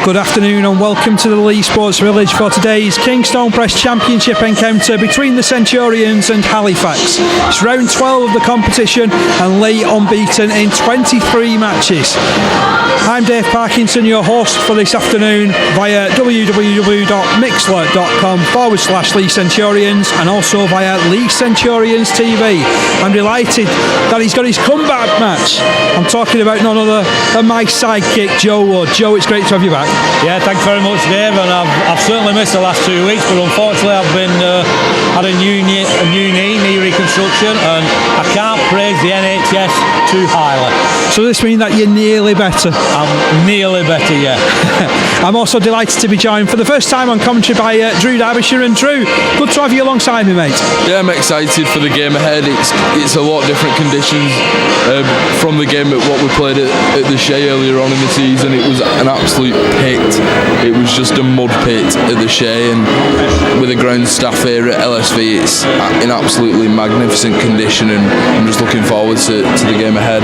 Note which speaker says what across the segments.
Speaker 1: Good afternoon and welcome to the Leigh Sports Village for today's Kingstone Press Championship encounter between the Centurions and Halifax. It's round 12 of the competition and Leigh unbeaten in 23 matches. I'm Dave Parkinson, your host for this afternoon via www.mixler.com/Leigh Centurions and also via Leigh Centurions TV. I'm delighted that he's got his comeback match. I'm talking about none other than my sidekick Joe Wood. Joe, it's great to have you back.
Speaker 2: Yeah, thanks very much, Dave. And I've certainly missed the last 2 weeks, but unfortunately I've been had a new knee reconstruction, and I can't praise the NHS too highly.
Speaker 1: So this means that you're nearly better.
Speaker 2: I'm nearly better, yeah.
Speaker 1: I'm also delighted to be joined for the first time on commentary by Drew Derbyshire. And Drew, good to have you alongside me, mate.
Speaker 3: Yeah, I'm excited for the game ahead. It's a lot different conditions from the game at what we played at the Shea earlier on in the season. It was an absolute pit. It was just a mud pit at the Shea, and with the ground staff here at LSV, it's in absolutely magnificent condition, and I'm just looking forward to the game ahead.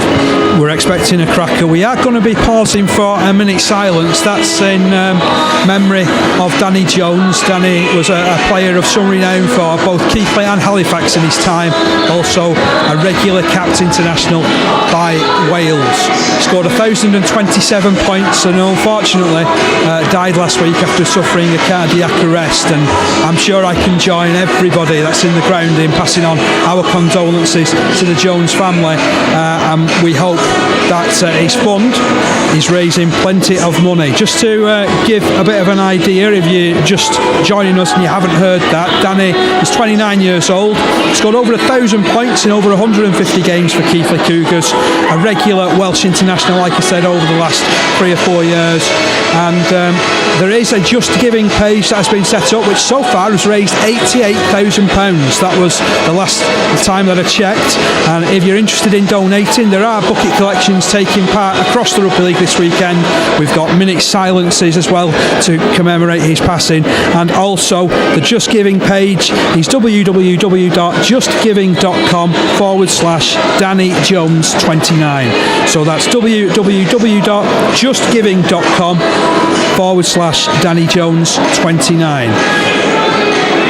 Speaker 1: We're expecting a cracker. We are going to be pausing for a minute's silence. That's in memory of Danny Jones. Danny was a player of some renown for both Keighley and Halifax in his time. Also a regular capped international by Wales. Scored 1,027 points and unfortunately died last week after suffering a cardiac arrest. And I'm sure I can join everybody that's in the ground in passing on our condolences to the Jones family. And we hope that his fund is raising plenty of money. Just to give a bit of an idea, if you're just joining us and you haven't heard that, Danny is 29 years old, scored over 1,000 points in over 150 games for Keighley Cougars, a regular Welsh international, like I said, over the last 3 or 4 years. And there is a Just Giving page that has been set up, which so far has raised £88,000. That was the last time that I checked. And if you're interested in donating, there are bucket collections taking part across the Rugby League this weekend. We've got minute silences as well to commemorate his passing. And also the Just Giving page is www.justgiving.com/Danny Jones 29. So that's www.justgiving.com/Danny Jones 29.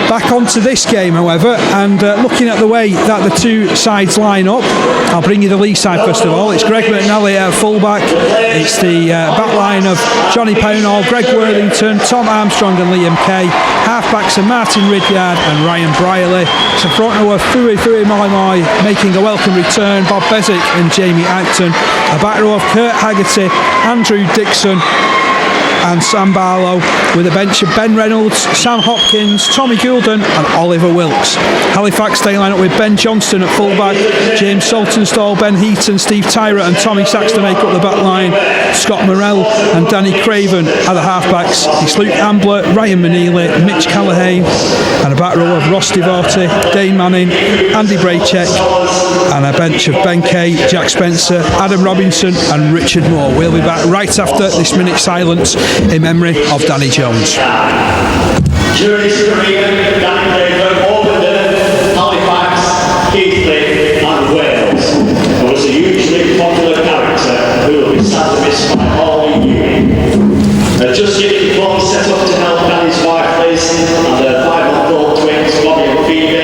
Speaker 1: Back onto this game, however, and looking at the way that the two sides line up, I'll bring you the Leigh side first of all. It's Greg McNally at fullback. It's the back line of Johnny Pownall, Greg Worthington, Tom Armstrong and Liam Kay. Halfbacks are Martin Ridyard and Ryan Brierley. It's a front row of Fui Moi making a welcome return, Bob Bezic and Jamie Acton. A back row of Kurt Haggerty, Andrew Dixon and Sam Barlow, with a bench of Ben Reynolds, Sam Hopkins, Tommy Goulden and Oliver Wilkes. Halifax they line up with Ben Johnston at fullback, James Saltonstall, Ben Heaton, Steve Tyrett and Tommy Saxton make up the back line. Scott Morrell and Danny Craven are the halfbacks. It's Luke Ambler, Ryan Maneely, Mitch Callahane, and a back row of Ross Devorty, Dane Manning, Andy Braycheck, and a bench of Ben Kay, Jack Spencer, Adam Robinson and Richard Moore. We'll be back right after this minute silence in memory of Danny Jones.
Speaker 4: During his career, Danny played for Oberden, Halifax, Keighley and Wales, and was a hugely popular character who will be sadly missed by all in Europe. Just Giving Club set up to help Danny's wife Liz and her 5-month-old twins Bobby and Phoebe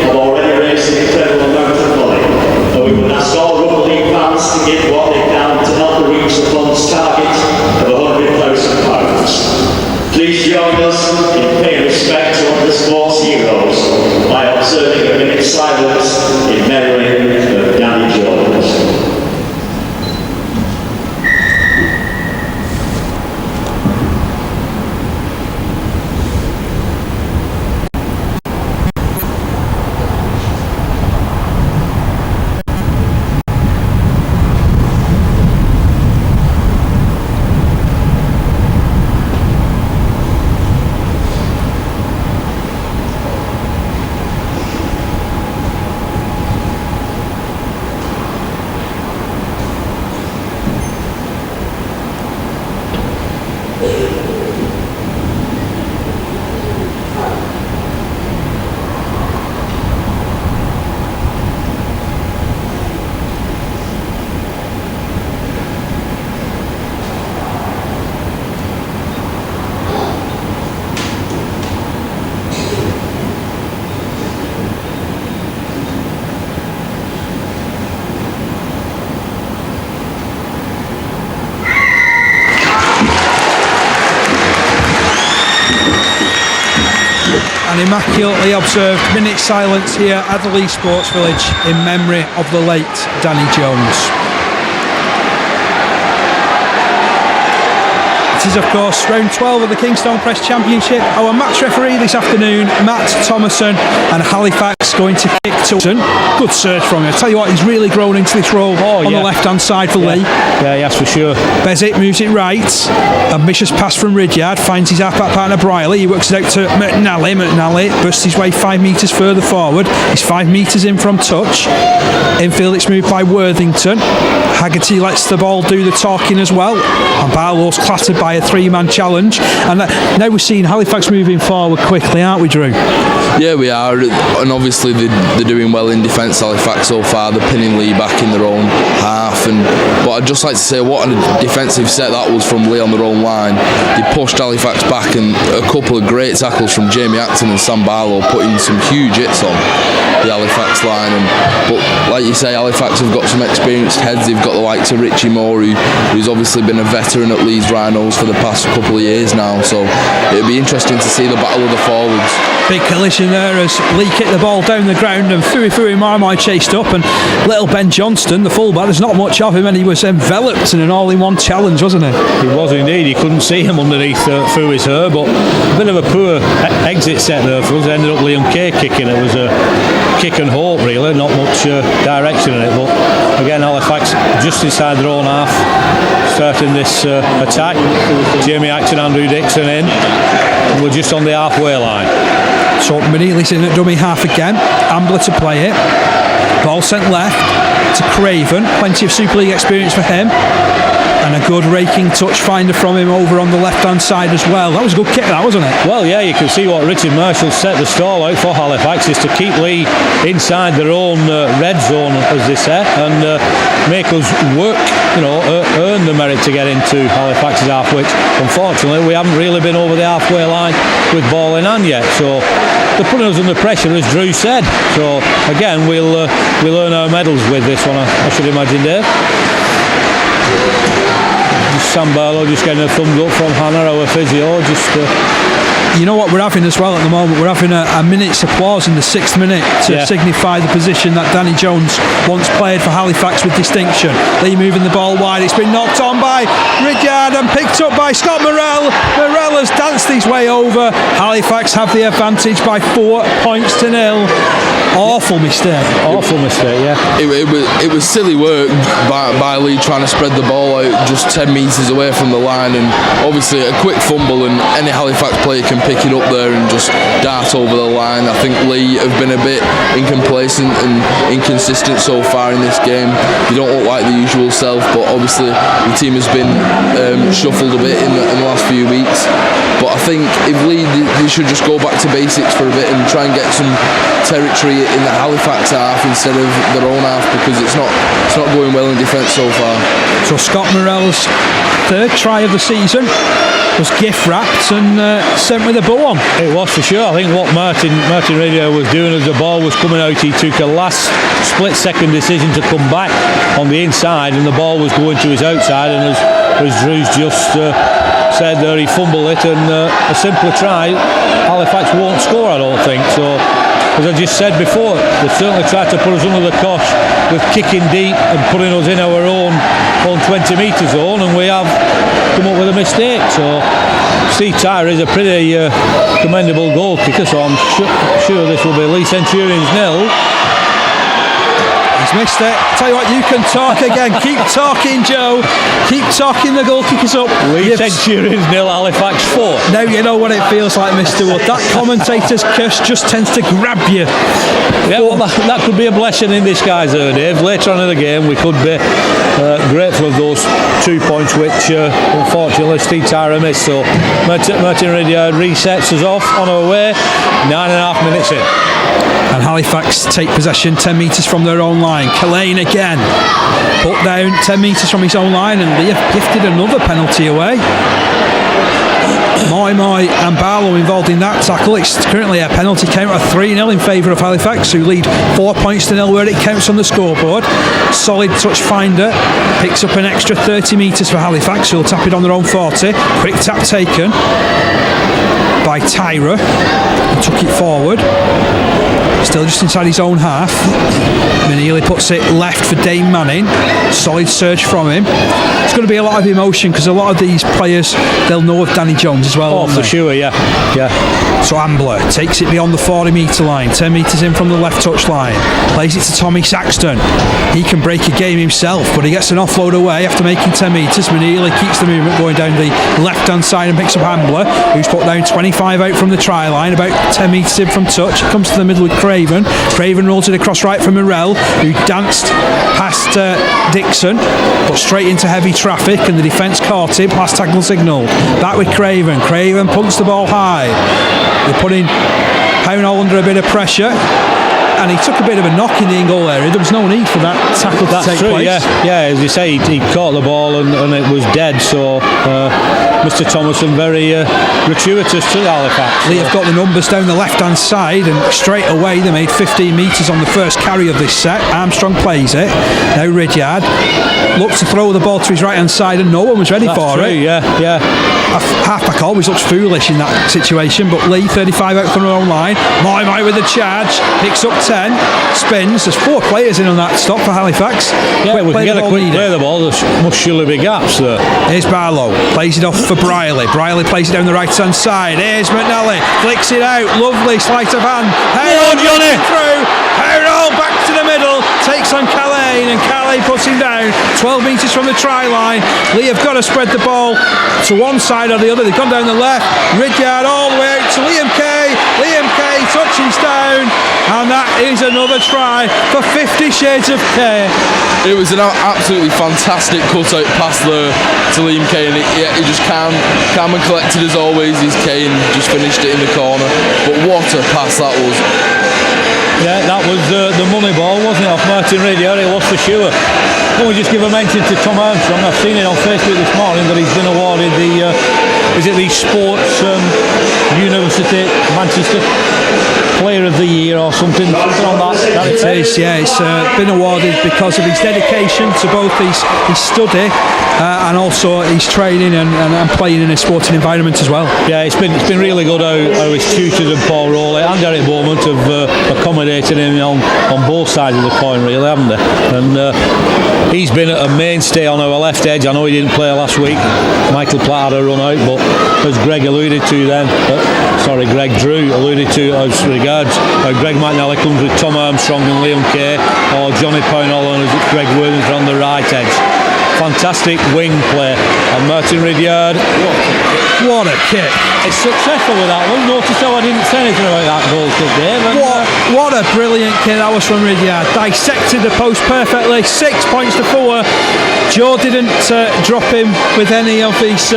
Speaker 4: have already raised an incredible amount of money, and we would ask all Rugby League fans to give what they can to help them reach the fund's target of £100,000. Please join us in paying respect to one of the sports heroes
Speaker 1: An immaculately observed minute silence here at the Leigh Sports Village in memory of the late Danny Jones. It is, of course, round 12 of the Kingstone Press Championship. Our match referee this afternoon, Matt Thomason, and Halifax going to kick to good surge from him. I tell you what, he's really grown into this role on the left-hand side for Leigh.
Speaker 2: Yeah, yes, for sure.
Speaker 1: Bezic moves it right. Ambitious pass from Ridyard, finds his half-back partner Briley. He works it out to McNally. McNally bursts his way 5 metres further forward. He's 5 metres in from touch. Infield, it's moved by Worthington. Haggerty lets the ball do the talking as well. And Barlow's clattered by a 3-man challenge. And now we're seeing Halifax moving forward quickly, aren't we, Drew?
Speaker 3: Yeah, we are, and obviously they're doing well in defence, Halifax, so far. They're pinning Leigh back in their own half, but I'd just like to say what a defensive set that was from Leigh on their own line. They pushed Halifax back, and a couple of great tackles from Jamie Acton and Sam Barlow, putting some huge hits on the Halifax line. But like you say, Halifax have got some experienced heads. They've got the likes of Richie Moore, who's obviously been a veteran at Leeds Rhinos for the past couple of years now, so it'll be interesting to see the battle of the forwards.
Speaker 1: Big collision there as Leigh kicked the ball down the ground and Fui Marmai chased up, and little Ben Johnston, the fullback, there's not much of him, and he was enveloped in an all-in-one challenge, wasn't he?
Speaker 2: He was indeed. You couldn't see him underneath Fui's hair, but a bit of a poor exit set there for us. It ended up Liam Kay kicking. It was a kick and hope, really, not much direction in it, but again Halifax just inside their own half starting this attack. Jamie Acton, Andrew Dixon in, and we're just on the halfway line.
Speaker 1: So Manilis in at dummy half again. Ambler to play it. Ball sent left to Craven. Plenty of Super League experience for him. And a good raking touch finder from him over on the left-hand side as well. That was a good kick, that, wasn't it?
Speaker 2: Well, yeah, you can see what Richard Marshall set the stall out for Halifax is to keep Leigh inside their own red zone, as they say, and make us work, earn the merit to get into Halifax's half, which unfortunately we haven't really been over the halfway line with ball in hand yet. So they're putting us under pressure, as Drew said. So again, we'll earn our medals with this one, I should imagine, Dave. Sam Barlow just getting a thumbs up from Hannah, our physio.
Speaker 1: You know what we're having as well at the moment? We're having a minute's applause in the 6th minute to signify the position that Danny Jones once played for Halifax with distinction. Leigh moving the ball wide. It's been knocked on by Ridyard and picked up by Scott Morrell. Morrell has danced his way over. Halifax have the advantage by 4 points to 0. Awful mistake.
Speaker 2: Awful mistake, yeah.
Speaker 3: It was silly work by Leigh trying to spread the ball out just 10 metres away from the line, and obviously a quick fumble and any Halifax player can pick it up there and just dart over the line. I think Leigh have been a bit incomplacent and inconsistent so far in this game. They don't look like the usual self, but obviously the team has been shuffled a bit in the last few weeks. But I think if Leigh, they should just go back to basics for a bit and try and get some territory in the Halifax half instead of their own half, because it's not going well in defence so far.
Speaker 1: So Scott Morrell's 3rd try of the season was gift wrapped and sent with a bow on.
Speaker 2: It was, for sure. I think what Martin Radio was doing as the ball was coming out, he took a last split-second decision to come back on the inside, and the ball was going to his outside, and as Drew's just said there, he fumbled it, and a simpler try, Halifax won't score, I don't think. So, as I just said before, they certainly tried to put us under the cosh with kicking deep and putting us in our own 20-metre zone, and we have come up with a mistake. So Steve Tyrer is a pretty commendable goal kicker, so I'm sure this will be Leigh Centurions 0.
Speaker 1: He's missed it. Tell you what, you can talk again. Keep talking, Joe. Keep talking the goal kickers up.
Speaker 2: Leigh Centurions 0, Halifax 4.
Speaker 1: Now you know what it feels like, Mr. Wood. That commentator's curse just tends to grab you.
Speaker 2: Yeah, well, that could be a blessing in disguise there, Dave. Later on in the game, we could be grateful of those 2 points, which unfortunately Steve Tyrer missed. So Martin Ridyard resets us off on our way. 9.5 minutes in.
Speaker 1: And Halifax take possession 10 metres from their own line. Cullen again put down 10 metres from his own line, and they have gifted another penalty away. Moy and Barlow involved in that tackle. It's currently a penalty count of 3-0 in favour of Halifax, who lead 4 points to 0 where it counts on the scoreboard. Solid touch finder picks up an extra 30 metres for Halifax, who'll tap it on their own 40. Quick tap taken. by Tyra. He took it forward. Still just inside his own half. Manili puts it left for Dane Manning. Solid surge from him. It's going to be a lot of emotion because a lot of these players, they'll know of Danny Jones as well.
Speaker 2: Oh, for sure, yeah.
Speaker 1: So Ambler takes it beyond the 40 metre line, 10 metres in from the left touch line. Plays it to Tommy Saxton. He can break a game himself, but he gets an offload away after making 10 metres. Manili keeps the movement going down the left hand side and picks up Ambler, who's put down 25 out from the try line, about 10 metres in from touch. It comes to the middle with Craven. Craven rolls it across right for Morell, who danced past Dixon, but straight into heavy traffic, and the defence caught him. Last tackle signal. Back with Craven. Craven punts the ball high. They're putting Pownall under a bit of pressure, and he took a bit of a knock in the in-goal area. There was no need for that tackle to take place.
Speaker 2: Yeah, as you say, he caught the ball and it was dead, so Mr. Thomason very gratuitous to Halifax.
Speaker 1: Leigh have got the numbers down the left-hand side, and straight away they made 15 metres on the first carry of this set. Armstrong plays it. Now Ridyard looks to throw the ball to his right-hand side, and no one was ready for it.
Speaker 2: Yeah.
Speaker 1: Halfback always looks foolish in that situation, but Leigh, 35 out from their own line. My with the charge, picks up 10, spins. There's 4 players in on that stop for Halifax.
Speaker 2: Yeah, we can get a quick play of the ball. There must surely be gaps there.
Speaker 1: Here's Barlow, plays it off for Briley. Briley plays it down the right-hand side. Here's McNally, flicks it out. Lovely sleight of hand. Hey,
Speaker 2: Johnny!
Speaker 1: Through. Pownall back to the middle, takes on Calais, and Calais puts him down 12 metres from the try line. Leigh have got to spread the ball to one side or the other. They've gone down the left. Ridyard all the way out to Liam Kay. Liam Kay touches down, and that is another try for 50 Shades of Kay.
Speaker 3: It was an absolutely fantastic cut-out pass there to Liam Kay, and he just calm and collected as always. He's Kay and just finished it in the corner. But what a pass that was.
Speaker 2: Yeah, that was the money ball, wasn't it, off Martin Ridyard? It was for sure. Can we just give a mention to Tom Armstrong? I've seen it on Facebook this morning that he's been awarded the Sports University Manchester Player of the Year or something on that.
Speaker 1: It is, yeah. It's been awarded because of his dedication to both his study and also his training and playing in a sporting environment as well.
Speaker 2: Yeah, it's been really good how his tutors and Paul Rowley and Derek Beaumont have accommodated him on both sides of the coin, really, haven't they? And he's been a mainstay on our left edge. I know he didn't play last week. Michael Platt had a run out, but as Greg alluded to then, Greg Drew alluded to as regards Greg McNally comes with Tom Armstrong and Liam Kay, or Johnny Pownall and Greg Worthington on the right edge. Fantastic wing play, and Martin Ridyard,
Speaker 1: what a kick!
Speaker 2: It's successful with that one. Notice how I didn't say anything about that goal kick there.
Speaker 1: What a brilliant kick that was from Ridyard. Dissected the post perfectly. 6 points to 4. Joe didn't drop him with any of his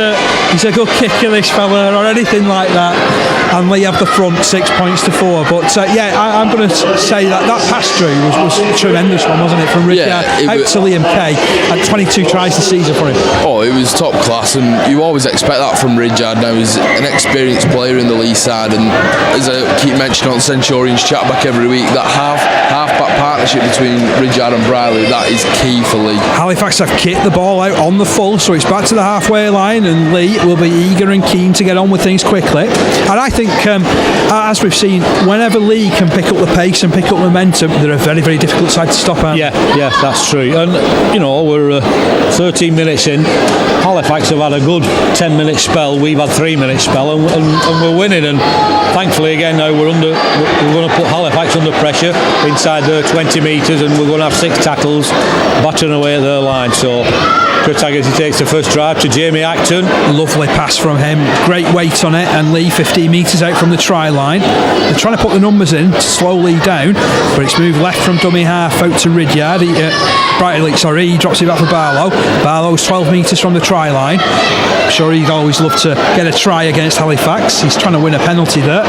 Speaker 1: he's a good kicker, this fella, or anything like that. And Leigh have the front, 6 points to 4. But I'm going to say that pass through was a tremendous one, wasn't it, from Ridyard out to Liam Kay, at 22 tries this season for him.
Speaker 3: Oh, it was top class, and you always expect that from Ridyard. Now he's an experienced player in the Leigh side, and as I keep mentioning on Centurions chat back every week, that half-back partnership between Ridyard and Briley, that is key for Leigh.
Speaker 1: Halifax have kicked the ball out on the full, so it's back to the halfway line, and Leigh will be eager and keen to get on with things quickly. And I think, as we've seen, whenever Leigh can pick up the pace and pick up momentum, they're a very, very difficult side to stop at.
Speaker 2: Yeah, that's true. And we're 13 minutes in. Halifax have had a good 10-minute spell. We've had 3-minute spell, and we're winning. And thankfully, again, now we're going to put Halifax under pressure inside their 20 metres, and we're going to have 6 tackles battering away at their line. So Protagonist takes the first drive to Jamie Acton.
Speaker 1: Lovely pass from him, great weight on it, and Leigh 15 metres out from the try line. They're trying to put the numbers in to slow Leigh down, but it's moved left from dummy half out to Ridyard. He drops it back for Barlow. Barlow's 12 metres from the try line. I'm sure he'd always love to get a try against Halifax. He's trying to win a penalty there.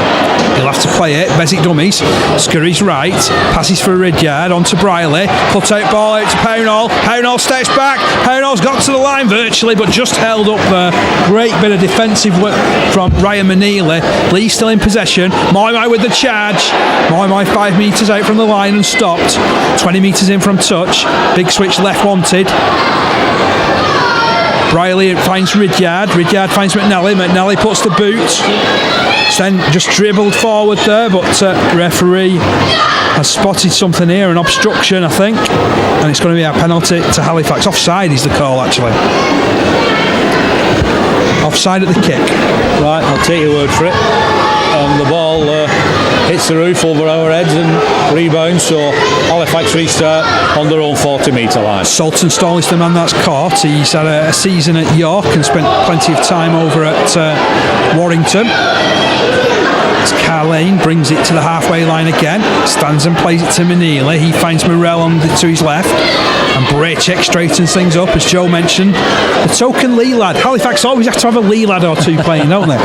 Speaker 1: He'll have to play it. Besic dummies, scurries right, passes for Ridyard onto Briley, put out ball out to Pownall. Pownall steps back. Pownall's got to the line virtually, but just held up there. Great bit of defensive work from Ryan Manili. Leigh still in possession. Moimai with the charge. Moimai 5 metres out from the line and stopped. 20 metres in from touch. Big switch left wanted. Briley finds Ridyard. Ridyard finds McNally. McNally puts the boot. It's then just dribbled forward there, but referee has spotted something here, an obstruction I think, and it's going to be a penalty to Halifax. Offside is the call actually. Offside at the kick.
Speaker 2: Right, I'll take your word for it. The ball hits the roof over our heads and rebounds, so Halifax restart on their own 40-metre line.
Speaker 1: Saltonstall is the man that's caught. He's had a season at York and spent plenty of time over at Warrington. It's Carlane, brings it to the halfway line again, stands and plays it to Manila. He finds Morell to his left, and Braycheck straightens things up, as Joe mentioned. The token Leigh lad. Halifax always have to have a Leigh lad or two playing, don't they?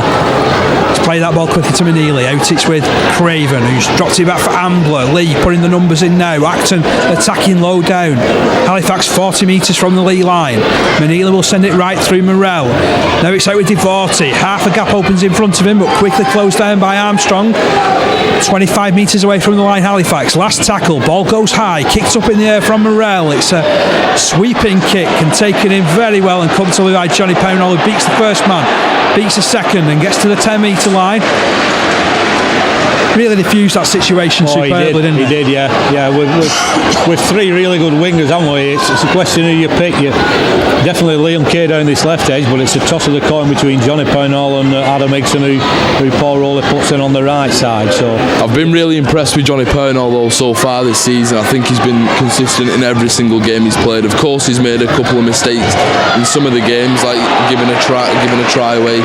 Speaker 1: Let's play that ball quickly to Manila. Out it's with Craven, who's dropped it back for Ambler. Leigh putting the numbers in now. Acton attacking low down. Halifax 40 metres from the Leigh line. Manila will send it right through Morell. Now it's out with Devorti. Half a gap opens in front of him, but quickly closed down by Armstrong. 25 metres away from the line, Halifax. Last tackle, ball goes high, kicked up in the air from Morell. It's a sweeping kick and taken in very well and comfortably by Johnny Pownall, who beats the first man, beats the second and gets to the 10-metre line. Really diffused that situation superbly, didn't he?
Speaker 2: He did, yeah. With three really good wingers, haven't we? It's a question who you pick. Definitely Liam Kay down this left edge, but it's a toss of the coin between Johnny Pownall and Adam Higson, who Paul Rowley puts in on the right side. So
Speaker 3: I've been really impressed with Johnny Pownall though so far this season. I think he's been consistent in every single game he's played. Of course, he's made a couple of mistakes in some of the games, like giving a try away.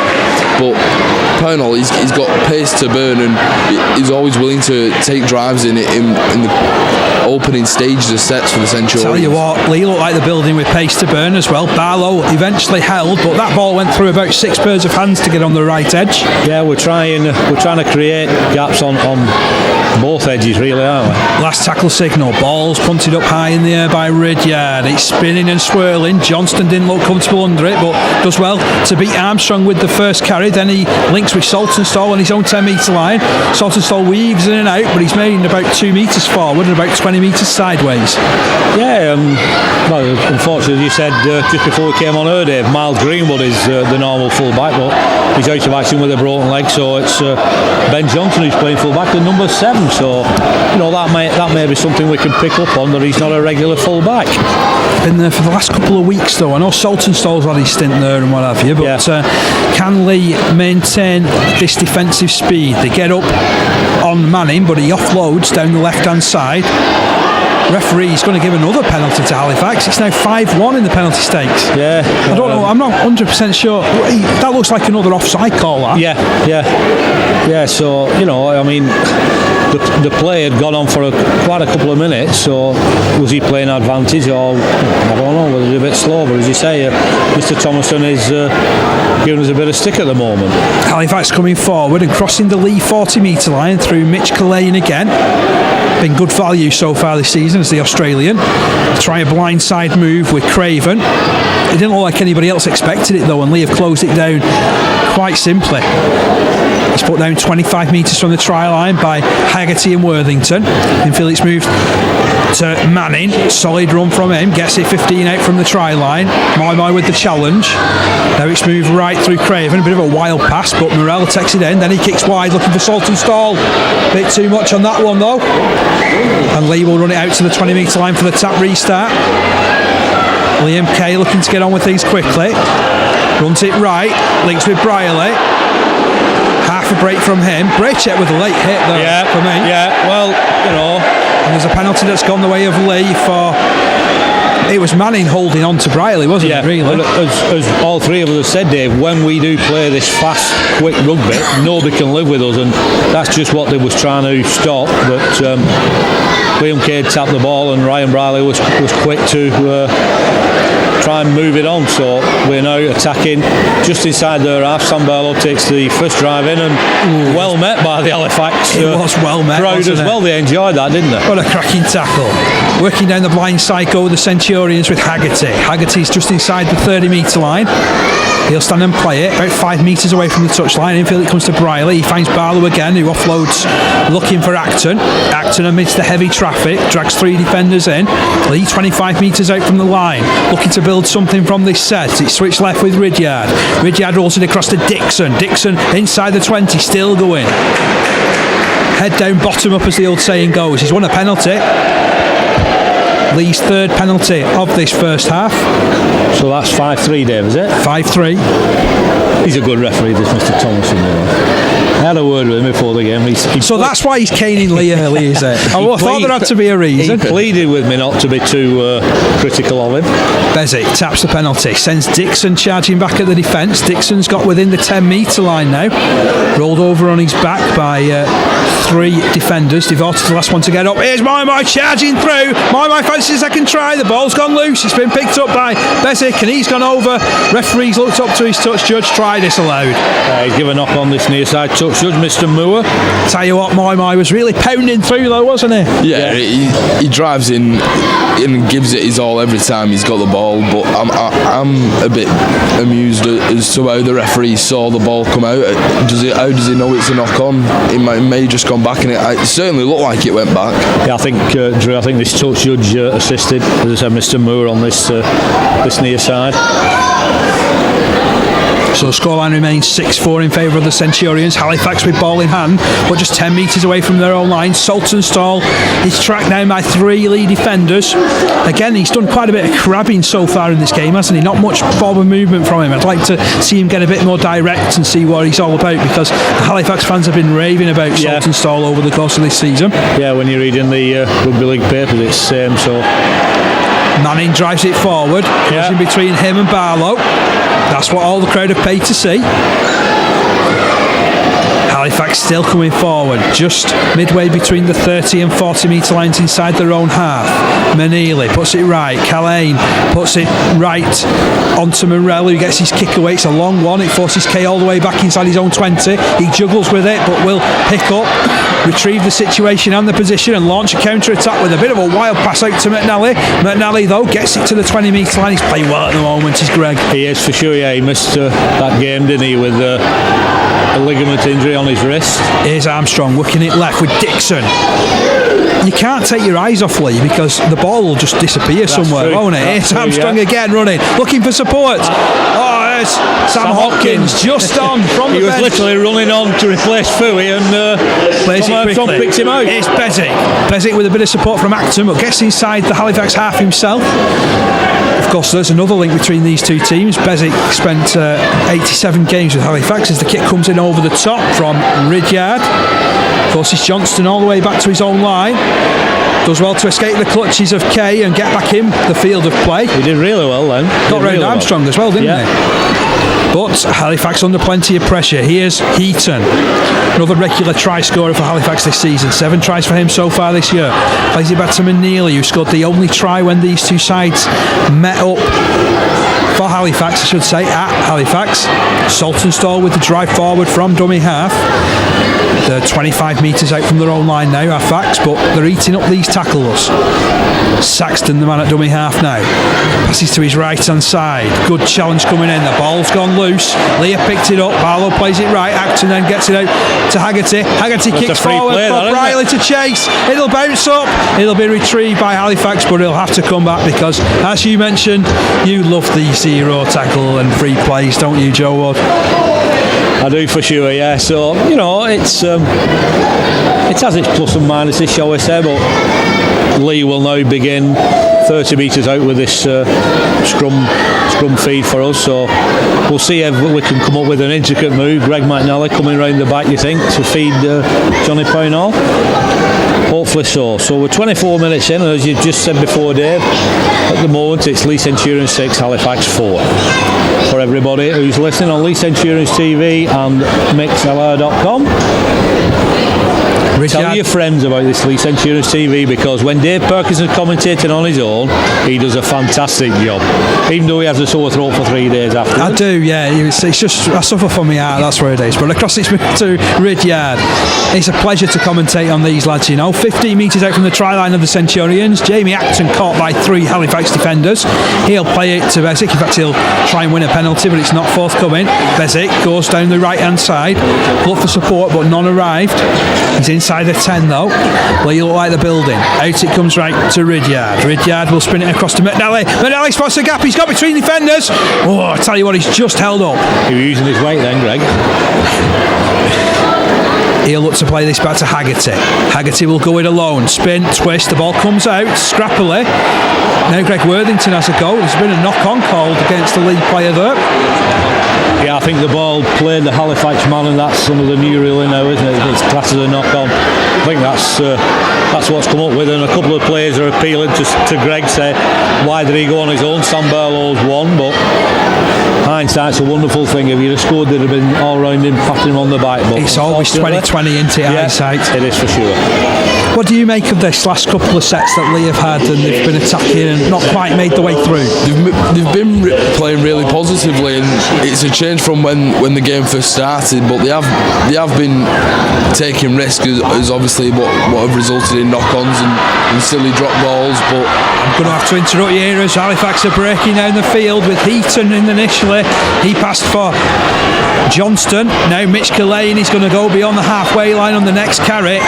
Speaker 3: But Pownall, he's got pace to burn, and he's always willing to take drives in the opening stages of sets for the Centurions.
Speaker 1: Tell you what, Leigh looked like the building with pace to burn as well. Barlow eventually held, but that ball went through about 6 pairs of hands to get on the right edge.
Speaker 2: Yeah, we're trying to create gaps on both edges, really, aren't we?
Speaker 1: Last tackle signal, balls punted up high in the air by Ridyard. It's spinning and swirling. Johnston didn't look comfortable under it, but does well to beat Armstrong with the first carry. Then he links with Saltonstall on his own 10-metre line. Saltonstall weaves in and out, but he's made about 2 metres forward and about 20 metres sideways.
Speaker 2: Yeah, well, unfortunately, as you said just before we came on air, Dave, Miles Greenwood is the normal full-back, but he's out of action with a broken leg, so it's Ben Johnson who's playing full-back at number 7. So, that may be something we can pick up on, that he's not a regular full-back.
Speaker 1: Been there for the last couple of weeks, though. I know Saltonstall's had his stint there and what have you, but can Leigh maintain this defensive speed? They get up on Manning, but he offloads down the left-hand side. Referee's going to give another penalty to Halifax. It's now 5-1 in the penalty stakes.
Speaker 2: Yeah.
Speaker 1: I don't know. I'm not 100% sure. That looks like another offside call, that.
Speaker 2: Yeah. So, the play had gone on for quite a couple of minutes, so was he playing advantage, or I don't know, was it a bit slow? But as you say, Mr. Thomason is giving us a bit of stick at the moment. Halifax
Speaker 1: coming forward and crossing the Leigh 40-metre line through Mitch Carlane again. Been good value so far this season as the Australian. Try a blindside move with Craven. It didn't look like anybody else expected it though, and Leigh have closed it down quite simply. It's put down 25 metres from the try line by Haggerty and Worthington. Infield it's moved to Manning. Solid run from him. Gets it 15 out from the try line. My with the challenge. Now it's moved right through Craven. A bit of a wild pass, but Morell takes it in. Then he kicks wide looking for Saltonstall. Bit too much on that one though. And Leigh will run it out to the 20-metre line for the tap restart. Liam Kay looking to get on with things quickly. Runs it right. Links with Brierley. Half a break from him. Braycheck with a late hit though for me.
Speaker 2: Yeah, well,
Speaker 1: And there's a penalty that's gone the way of Leigh for... It was Manning holding on to Brierley, wasn't it, really?
Speaker 2: Well, as all three of us have said, Dave, when we do play this fast, quick rugby, nobody can live with us, and that's just what they was trying to stop. But Liam Cade tapped the ball, and Ryan Brierley was quick to try and move it on. So we're now attacking just inside their half. Sam Barlow takes the first drive in, and well met by the Halifax.
Speaker 1: It was well met,
Speaker 2: crowd as well. They enjoyed that, didn't they?
Speaker 1: What a cracking tackle. Working down the blind side go the Centurions with Haggerty. Haggerty's just inside the 30-metre line. He'll stand and play it about 5 metres away from the touchline. Infield it comes to Briley. He finds Barlow again, who offloads looking for Acton. Acton amidst the heavy traffic drags 3 defenders in. Leigh 25 metres out from the line, looking to build something from this set. It's switched left with Ridyard. Ridyard rolls it across to Dixon. Dixon inside the 20, still going. Head down, bottom up, as the old saying goes. He's won a penalty. Leigh's 3rd penalty of this first half.
Speaker 2: So that's 5-3, Dave, is it?
Speaker 1: 5-3.
Speaker 2: He's a good referee, this Mr. Thompson. I had a word with him before the game.
Speaker 1: So that's why he's caning Leigh early, is it? I thought there had to be a reason.
Speaker 2: He pleaded with me not to be too critical of him.
Speaker 1: Bezic taps the penalty, sends Dixon charging back at the defence. Dixon's got within the 10-metre line now. Rolled over on his back by 3 defenders. Devoted to the last one to get up. Here's My charging through. My fancies a second try. The ball's gone loose. It's been picked up by Bezic and he's gone over. Referee's looked up to his touch. Judge try disallowed.
Speaker 2: He's given up on this near side touch. Judge, Mr. Moore.
Speaker 1: Tell you what, My was really pounding through though, wasn't he?
Speaker 3: Yeah, he drives in and gives it his all every time he's got the ball, but I'm a bit amused as to how the referee saw the ball come out. How does he know it's a knock on? It may have just gone back, and it certainly looked like it went back.
Speaker 2: Yeah, I think Drew, I think this touch judge assisted, as I said, Mr. Moore on this near side.
Speaker 1: So the scoreline remains 6-4 in favour of the Centurions. Halifax with ball in hand, but just 10 metres away from their own line. Saltonstall is tracked down by 3 Leigh defenders. Again, he's done quite a bit of crabbing so far in this game, hasn't he? Not much forward movement from him. I'd like to see him get a bit more direct and see what he's all about, because the Halifax fans have been raving about Saltonstall over the course of this season.
Speaker 2: Yeah, when you're reading the rugby league papers, it's same. So
Speaker 1: Manning drives it forward, in between him and Barlow. That's what all the crowd have paid to see. Halifax still coming forward, just midway between the 30 and 40 metre lines inside their own half. Manili puts it right. Callane puts it right onto Morell, who gets his kick away. It's a long one. It forces Kay all the way back inside his own 20. He juggles with it, but will pick up, retrieve the situation and the position, and launch a counter-attack with a bit of a wild pass out to McNally. McNally, though, gets it to the 20 metre line. He's playing well at the moment, is Greg.
Speaker 2: He is, for sure. Yeah, he missed that game, didn't he, with a ligament injury on his wrist.
Speaker 1: Here's Armstrong working it left with Dixon. You can't take your eyes off Leigh, because the ball will just disappear somewhere, won't it? Here's Armstrong again running, looking for support. There's Sam Hopkins just on from the bench.
Speaker 2: He was literally running on to replace Fooey, and Tom picks him out.
Speaker 1: It's Bezic with a bit of support from Acton, but gets inside the Halifax half himself. Of course, there's another link between these two teams. Bezic spent 87 games with Halifax as the kick comes in over the top from Ridyard. Forces Johnston all the way back to his own line. Does well to escape the clutches of Kay and get back in the field of play.
Speaker 2: He did really well then.
Speaker 1: Got round Armstrong as well, didn't he? But Halifax under plenty of pressure. Here's Heaton, another regular try scorer for Halifax this season. 7 tries for him so far this year. Plays it back to Manili, who scored the only try when these two sides met up for Halifax, I should say, at Halifax. Saltonstall with the drive forward from dummy half. They're 25 metres out from their own line now, Halifax, but they're eating up these tackles. Saxton, the man at dummy half now, passes to his right hand side. Good challenge coming in. The ball's gone loose. Leigh picked it up. Barlow plays it right. Acton then gets it out to Haggerty. Haggerty kicks forward for Riley to chase. It'll bounce up. It'll be retrieved by Halifax, but it'll have to come back, because, as you mentioned, you love the zero tackle and free plays, don't you, Joe Wood?
Speaker 2: I do, for sure, yeah. So, you know, it has its plus and minuses, shall we say, but Leigh will now begin 30 metres out with this scrum feed for us, so we'll see if we can come up with an intricate move. Greg McNally coming round the back, you think, to feed Johnny Pownall? Hopefully so. So we're 24 minutes in, and as you just said before, Dave, at the moment it's Leigh Centurions 6, Halifax 4. For everybody who's listening on Leigh Centurions TV and mixlr.com. Tell your friends about this Leigh Centurions TV, because when Dave Perkins is commentating on his own, he does a fantastic job, even though he has a sore throat for 3 days after.
Speaker 1: I do, yeah. It's just, I suffer from my heart, that's where it is. But across it's to Ridyard. It's a pleasure to commentate on these lads, 15 metres out from the try line of the Centurions. Jamie Acton caught by 3 Halifax defenders. He'll play it to Bezic. In fact, he'll try and win a penalty, but it's not forthcoming. Bezic goes down the right hand side, look for support, but none arrived. He's inside the 10 though. Leigh look like the building. Out it comes right to Ridyard. Ridyard will spin it across to McNally. McNally spots the gap. He's got between defenders. Oh, I tell you what, he's just held up.
Speaker 2: He was using his weight then, Greg.
Speaker 1: He'll look to play this back to Haggerty. Haggerty will go it alone. Spin, twist, the ball comes out scrappily. Now Greg Worthington has a go. There's been a knock-on called against the Leigh player there.
Speaker 2: Yeah, I think the ball played the Halifax man, and that's some of the new ruling now, isn't it? It's classed as a knock-on. I think that's what's come up with, and a couple of players are appealing to Greg, say, why did he go on his own? Sam Barlow's won, but hindsight's a wonderful thing. If he'd have scored, they'd have been all round him, patting him on the back. But
Speaker 1: it's always 20-20 into hindsight.
Speaker 2: It is for sure.
Speaker 1: What do you make of this last couple of sets that Leigh have had, and they've been attacking and not quite made the way through?
Speaker 3: They've been playing really positively, and it's a change from when the game first started. But they have been taking risks, as obviously what have resulted in knock-ons and silly drop balls. But
Speaker 1: I'm going to have to interrupt you here as Halifax are breaking down the field with Heaton in initially. He passed for Johnston. Now Mitch Cullen is going to go beyond the halfway line on the next carry.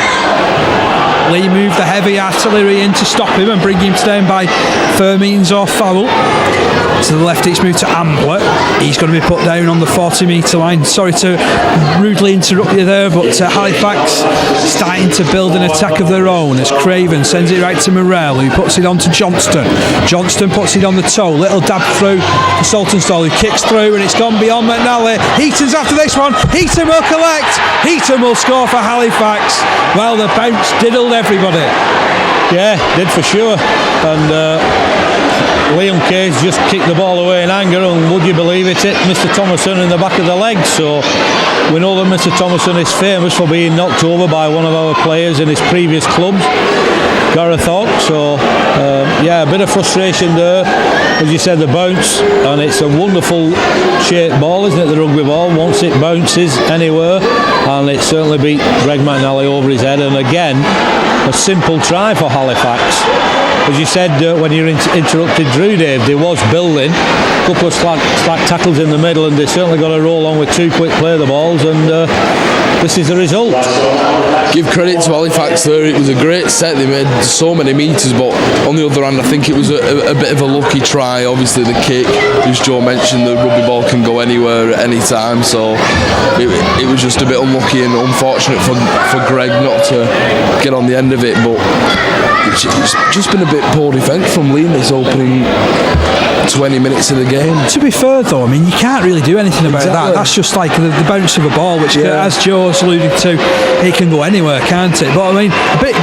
Speaker 1: Leigh moved the heavy artillery in to stop him and bring him down by fair means or foul. To the left it's moved to Ambler. He's going to be put down on the 40 metre line. Sorry to rudely interrupt you there, but Halifax starting to build an attack of their own as Craven sends it right to Morrell, who puts it on to Johnston. Johnston puts it on the toe. Little dab through to Saltonstall, who kicks through, and it's gone beyond McNally. Heaton's after this one. Heaton will collect. Heaton will score for Halifax. Well, the bounce diddled everybody.
Speaker 2: Yeah, did for sure. And Liam Case just kicked the ball away in anger, and would you believe it, hit Mr. Thomason in the back of the leg. So we know that Mr. Thomason is famous for being knocked over by one of our players in his previous clubs, Gareth Hawk. So a bit of frustration there. As you said, the bounce, and it's a wonderful shaped ball, isn't it, the rugby ball, once it bounces anywhere, and it certainly beat Greg McNally over his head. And again, a simple try for Halifax. As you said when you interrupted Drew, Dave, there was building, a couple of slack tackles in the middle, and they certainly got a roll on with 2 quick play the balls, and this is the result.
Speaker 3: Give credit to Halifax there. It was a great set. They made so many metres, but on the other hand, I think it was a bit of a lucky try. Obviously, the kick, as Joe mentioned, the rugby ball can go anywhere at any time, so it was just a bit unlucky and unfortunate for Greg not to get on the end of it. But it's just been a bit poor defence from Leigh this opening 20 minutes of the game.
Speaker 1: To be fair though, I mean, you can't really do anything about that. That's just like the bounce of a ball, which as Joe's alluded to, it can go anywhere, can't it? But I mean,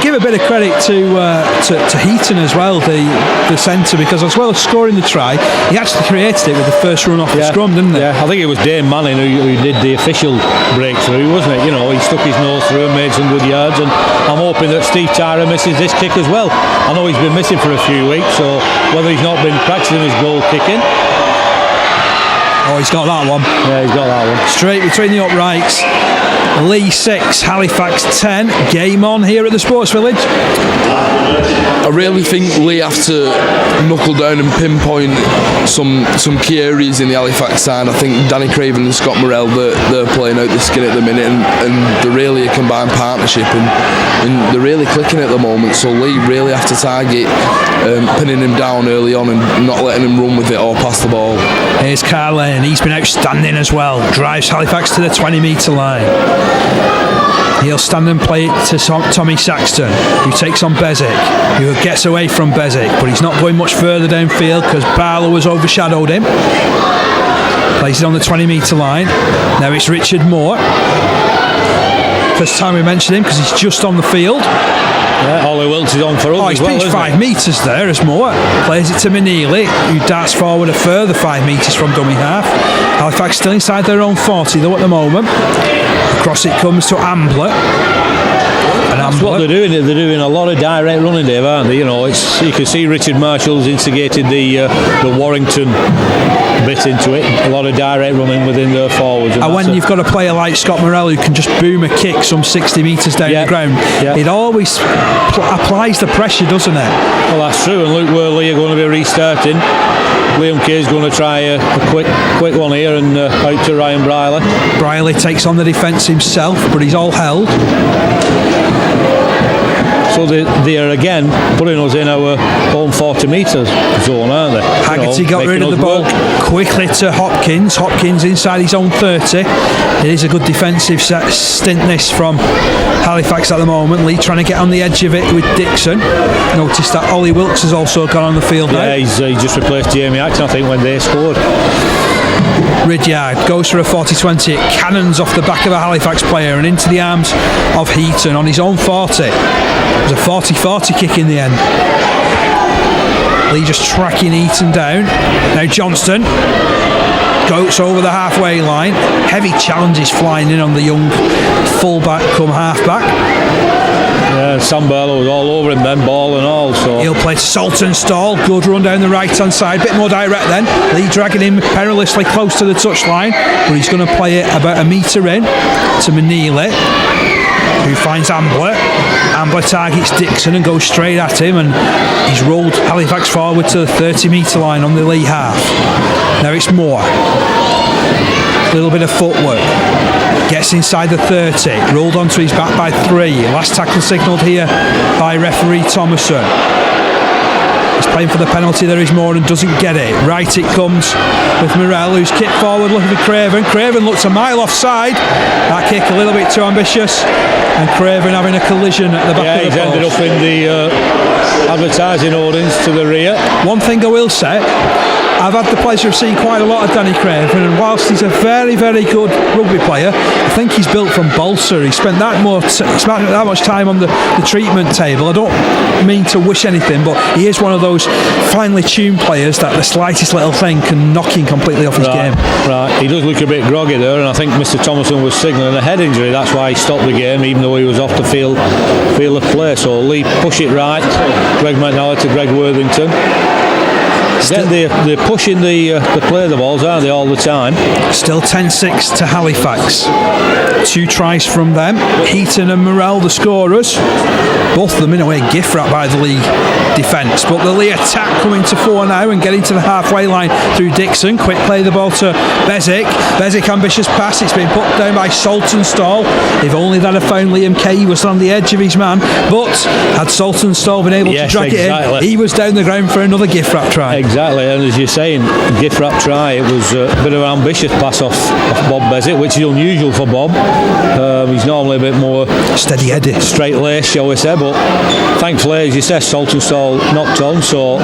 Speaker 1: give a bit of credit to Heaton as well, the centre, because as well as scoring the try, he actually created it with the first run off the scrum, didn't he?
Speaker 2: Yeah, I think it was Dane Manning who did the official breakthrough, wasn't it? He stuck his nose through and made some good yards, and I'm hoping that Steve Tyra misses this kick as well. I know he's been missing for a few weeks, so whether he's not been practising his goal kicking.
Speaker 1: Oh, he's got that one.
Speaker 2: Yeah, he's got that one.
Speaker 1: Straight between the uprights. Leigh 6, Halifax 10. Game on here at the Sports Village.
Speaker 3: I really think Leigh have to knuckle down and pinpoint some key areas in the Halifax side. I think Danny Craven and Scott Morrell, they're playing out the skin at the minute, and they're really a combined partnership, and they're really clicking at the moment. So Leigh really have to target pinning him down early on and not letting him run with it or pass the ball.
Speaker 1: Here's Carlin, he's been outstanding as well. Drives Halifax to the 20 metre line. He'll stand and play it to Tommy Saxton, who takes on Bezic, who gets away from Bezic, but he's not going much further downfield because Barlow has overshadowed him. Plays it on the 20 metre line. Now it's Richard Moore. First time we mentioned him because he's just on the field.
Speaker 2: Yeah, Ollie Wilts is on for us.
Speaker 1: He's pitched 5 metres there as Moore. Plays it to Manili, who darts forward a further 5 metres from dummy half. Halifax still inside their own 40 though at the moment. Across it comes to Ambler. And
Speaker 2: That's what they're doing. They're doing a lot of direct running, Dave, aren't they? You know, you can see Richard Marshall's instigated the Warrington bit into it. A lot of direct running within their forwards.
Speaker 1: And when you've got a player like Scott Morrell who can just boom a kick some 60 metres down the ground, it always applies the pressure, doesn't it?
Speaker 2: Well, that's true. And Luke Worley are going to be restarting. Liam Kay's going to try a quick one here and out to Ryan Briley.
Speaker 1: Briley takes on the defence himself, but he's all held.
Speaker 2: So they are again putting us in our own 40 metres zone, aren't they?
Speaker 1: Haggerty got rid of the ball quickly to Hopkins. Hopkins inside his own 30. It is a good defensive stint this from Halifax at the moment. Leigh trying to get on the edge of it with Dixon. Notice that Ollie Wilkes has also gone on the field now.
Speaker 2: Yeah, he just replaced Jamie Acton, I think, when they scored.
Speaker 1: Ridyard goes for a 40-20. It cannons off the back of a Halifax player and into the arms of Heaton on his own 40. It was a 40-40 kick in the end. Leigh just tracking Heaton down. Now Johnston goes over the halfway line. Heavy challenges flying in on the young full-back come half-back.
Speaker 2: Yeah, Sam Barlow was all over him then, ball and all. So
Speaker 1: he'll play to Saltonstall. Good run down the right-hand side. Bit more direct then. Leigh dragging him perilously close to the touchline, but he's going to play it about a metre in to Manili, who finds Ambler. Ambler targets Dixon and goes straight at him, and he's rolled Halifax forward to the 30-metre line on the Leigh half. Now it's Moore. A little bit of footwork. Gets inside the 30. Rolled onto his back by 3. Last tackle signalled here by referee Thomason. He's playing for the penalty. There is Moore and doesn't get it. Right it comes with Morrell, who's kicked forward looking for Craven. Craven looks a mile offside. That kick a little bit too ambitious, and Craven having a collision at the back of the post.
Speaker 2: He's ended up in the advertising audience to the rear.
Speaker 1: One thing I will say, I've had the pleasure of seeing quite a lot of Danny Craven, and whilst he's a very, very good rugby player, I think he's built from balsa. He spent that much time on the treatment table. I don't mean to wish anything, but he is one of those finely tuned players that the slightest little thing can knock him completely off his game.
Speaker 2: Right, he does look a bit groggy there, and I think Mr. Thomason was signalling a head injury. That's why he stopped the game, even though he was off the field of play. So Leigh push it right. Greg McNally to Greg Worthington. They're pushing the play the balls, aren't they, all the time?
Speaker 1: Still 10-6 to Halifax. 2 tries from them. Heaton and Morrell the scorers. Both of them in a way gift wrapped by the Leigh defence. But the Leigh attack coming to 4 now and getting to the halfway line through Dixon. Quick play the ball to Bezic. Bezic ambitious pass. It's been put down by Saltonstall. If only that had found Liam Kay, he was on the edge of his man. But had Saltonstall been able to drag it in, he was down the ground for another gift wrap try.
Speaker 2: Exactly, and as you're saying, gift wrap try. It was a bit of an ambitious pass off Bob Bezic, which is unusual for Bob. He's normally a bit more
Speaker 1: steady-headed,
Speaker 2: straight-laced, shall we say, but thankfully, as you said, Saltonstall knocked on, so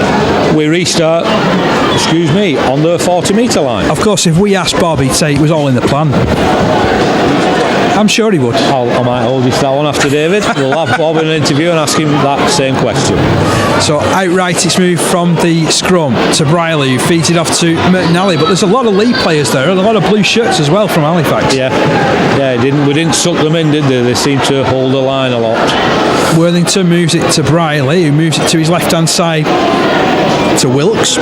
Speaker 2: we restart, on the 40-metre line.
Speaker 1: Of course, if we asked Bob, he'd say it was all in the plan. I'm sure he would.
Speaker 2: I might hold you to that one after David. We'll have Bob in an interview and ask him that same question.
Speaker 1: So outright it's moved from the scrum to Briley, who feeds it off to McNally, but there's a lot of Leigh players there and a lot of blue shirts as well from Halifax.
Speaker 2: We didn't suck them in, did they? They seemed to hold the line a lot.
Speaker 1: Worthington moves it to Briley, who moves it to his left hand side to Wilkes.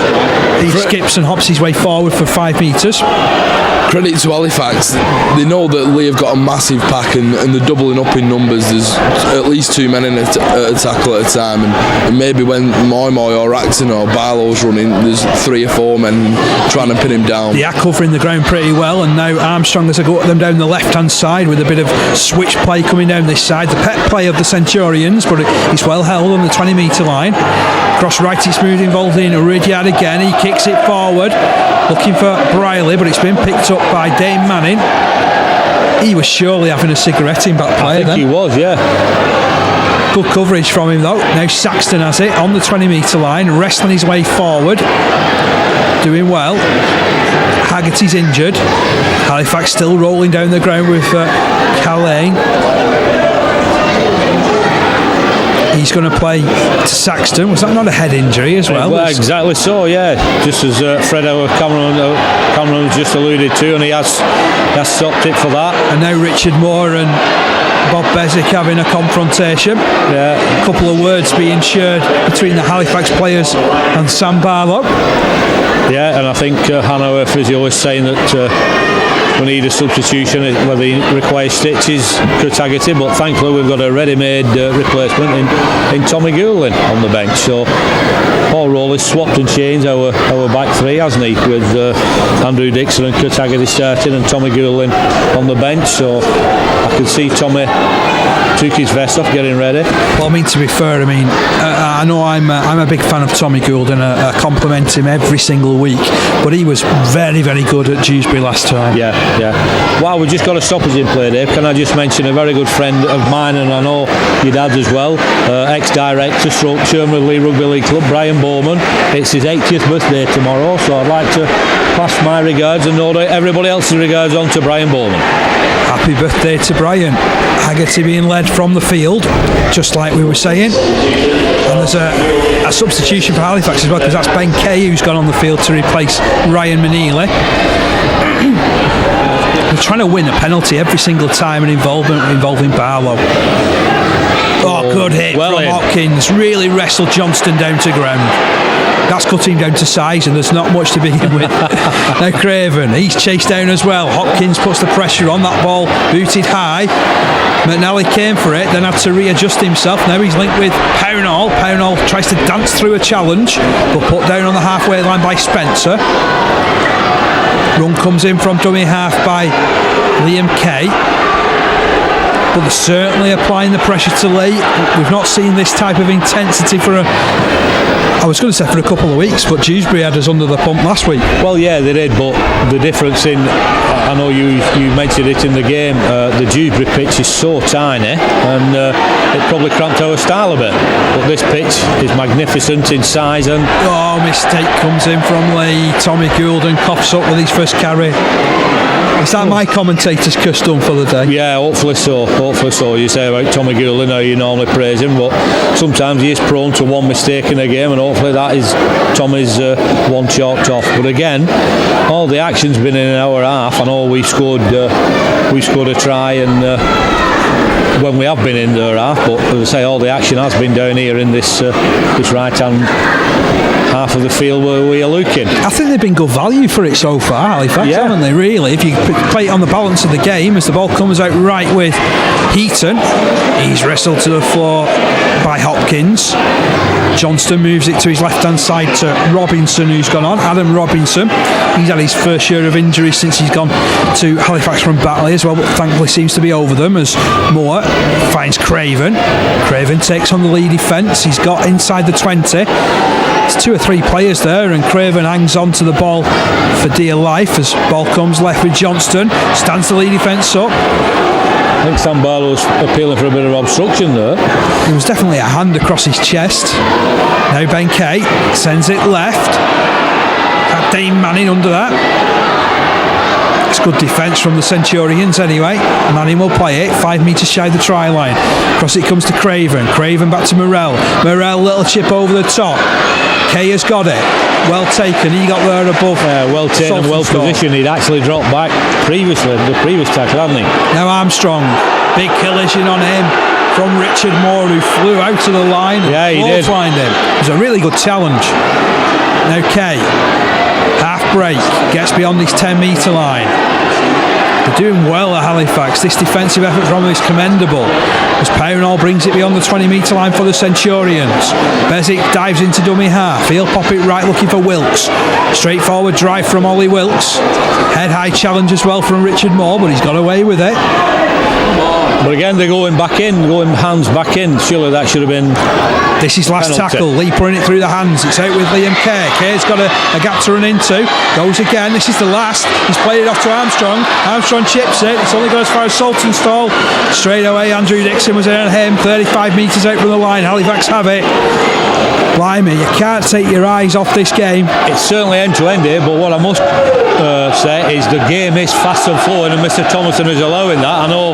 Speaker 1: He skips and hops his way forward for 5 metres.
Speaker 3: Credit to Halifax, they know that Leigh have got a massive pack and they're doubling up in numbers. There's at least 2 men in a tackle at a time, and maybe when Moy or Acton or Barlow's running, there's 3 or 4 men trying to pin him down.
Speaker 1: They are covering the ground pretty well, and now Armstrong has got them down the left hand side with a bit of switch play coming down this side. The pet play of the Centurions, but it's well held on the 20-metre line. Cross right, it's moved involved in Ridyard again. He kicks it forward, looking for Briley, but it's been picked up by Dane Manning. He was surely having a cigarette in back play.
Speaker 2: I think he was, yeah.
Speaker 1: Good coverage from him though. Now Saxton has it on the 20-metre line, wrestling his way forward, doing well. Haggerty's injured. Halifax still rolling down the ground with Calais. He's going to play to Saxton. Was that not a head injury as well?
Speaker 2: Well, exactly so, yeah. Just as Fredo Cameron just alluded to, and he has stopped it for that.
Speaker 1: And now Richard Moore and Bob Bezic having a confrontation.
Speaker 2: Yeah.
Speaker 1: A couple of words being shared between the Halifax players and Sam Barlow.
Speaker 2: Yeah, and I think Hanover physio is saying that we need a substitution, whether he requires stitches, Kurt Haggerty, but thankfully we've got a ready-made replacement in Tommy Goulin on the bench. So Paul Rowley's swapped and changed our back three, hasn't he, with Andrew Dixon and Kurt Haggerty starting and Tommy Goulin on the bench. So I can see Tommy took his vest off, getting ready.
Speaker 1: Well, I mean, to be fair, I know I'm a big fan of Tommy Gould and I compliment him every single week, but he was very, very good at Dewsbury last time.
Speaker 2: Yeah. Wow, we just got to stop us in play, Dave. Can I just mention a very good friend of mine, and I know your dad's as well, ex-director, chairman of Leigh Rugby League Club, Brian Bowman. It's his 80th birthday tomorrow, so I'd like to pass my regards and no doubt everybody else's regards on to Brian Bowman.
Speaker 1: Happy birthday to Brian. Haggerty being led from the field, just like we were saying. And there's a substitution for Halifax as well, because that's Ben Kay who's gone on the field to replace Ryan Maneely. They're trying to win a penalty every single time, an involving Barlow. Oh, good hit from Hopkins. Really wrestled Johnston down to ground. That's cut him down to size, and there's not much to begin with. Now Craven, he's chased down as well. Hopkins puts the pressure on, that ball booted high. McNally came for it, then had to readjust himself. Now he's linked with Pownall. Pownall tries to dance through a challenge, but put down on the halfway line by Spencer. Run comes in from dummy half by Liam Kay. But they're certainly applying the pressure to Leigh. We've not seen this type of intensity for I was going to say for a couple of weeks, but Dewsbury had us under the pump last week.
Speaker 2: Well, yeah, they did, but the difference in, I know you mentioned it in the game, the Dewsbury pitch is so tiny, and it probably cramped our style a bit. But this pitch is magnificent in size and...
Speaker 1: Oh, mistake comes in from Leigh. Tommy Goulden coughs up with his first carry. Is that my commentator's custom for the day?
Speaker 2: Yeah, hopefully so. You say about Tommy Goulden, how you normally praise him, but sometimes he is prone to one mistake in a game, and hopefully that is Tommy's one chalked off. But again, all the action's been in our half. I know we scored a try and when we have been in their half, but as I say, all the action has been down here in this right hand half of the field where we are looking.
Speaker 1: I think they've been good value for it so far, Halifax, haven't they, really? If you play it on the balance of the game, as the ball comes out right with Heaton, he's wrestled to the floor by Hopkins. Johnston moves it to his left hand side to Robinson, who's gone on. Adam Robinson, he's had his first year of injuries since he's gone to Halifax from Batley as well, but thankfully seems to be over them as Moore finds Craven. Craven takes on the Leigh defence. He's got inside the 20. There's 2 or 3 players there, and Craven hangs on to the ball for dear life as ball comes left with Johnston. Stands the Leigh defence up.
Speaker 2: I think Sam Barlow's appealing for a bit of obstruction there.
Speaker 1: There was definitely a hand across his chest. Now Ben Kay sends it left. Had Dane Manning under that. It's good defence from the Centurions anyway. Manning will play it 5 metres shy of the try line. Across it comes to Craven. Craven back to Morrell. Morrell, little chip over the top. Kay has got it. Well taken. He got there above.
Speaker 2: Well taken, well positioned. He'd actually dropped back previously, the previous tackle, hadn't he?
Speaker 1: Now Armstrong. Big collision on him from Richard Moore, who flew out to the line.
Speaker 2: Yeah, he did.
Speaker 1: Find him. It was a really good challenge. Now Kay. Half break. Gets beyond his 10 metre line. They're doing well at Halifax. This defensive effort from them is commendable as Pownall brings it beyond the 20 metre line for the Centurions. Bezic dives into dummy half. He'll pop it right looking for Wilkes. Straightforward drive from Ollie Wilkes. Head high challenge as well from Richard Moore, but he's got away with it.
Speaker 2: But again, they're going back in, going hands back in. Surely that should have been...
Speaker 1: This is last
Speaker 2: penalty.
Speaker 1: tackle. Leigh putting it through the hands. It's out with Liam Kay. Kay's got a gap to run into. Goes again. This is the last. He's played it off to Armstrong. Armstrong chips it. It's only got as far as Saltonstall. Straight away, Andrew Dixon was in on him. 35 metres out from the line. Halifax have it. Blimey, you can't take your eyes off this game.
Speaker 2: It's certainly end to end here, but what I must say is the game is fast and flowing, and Mr. Thomason is allowing that. I know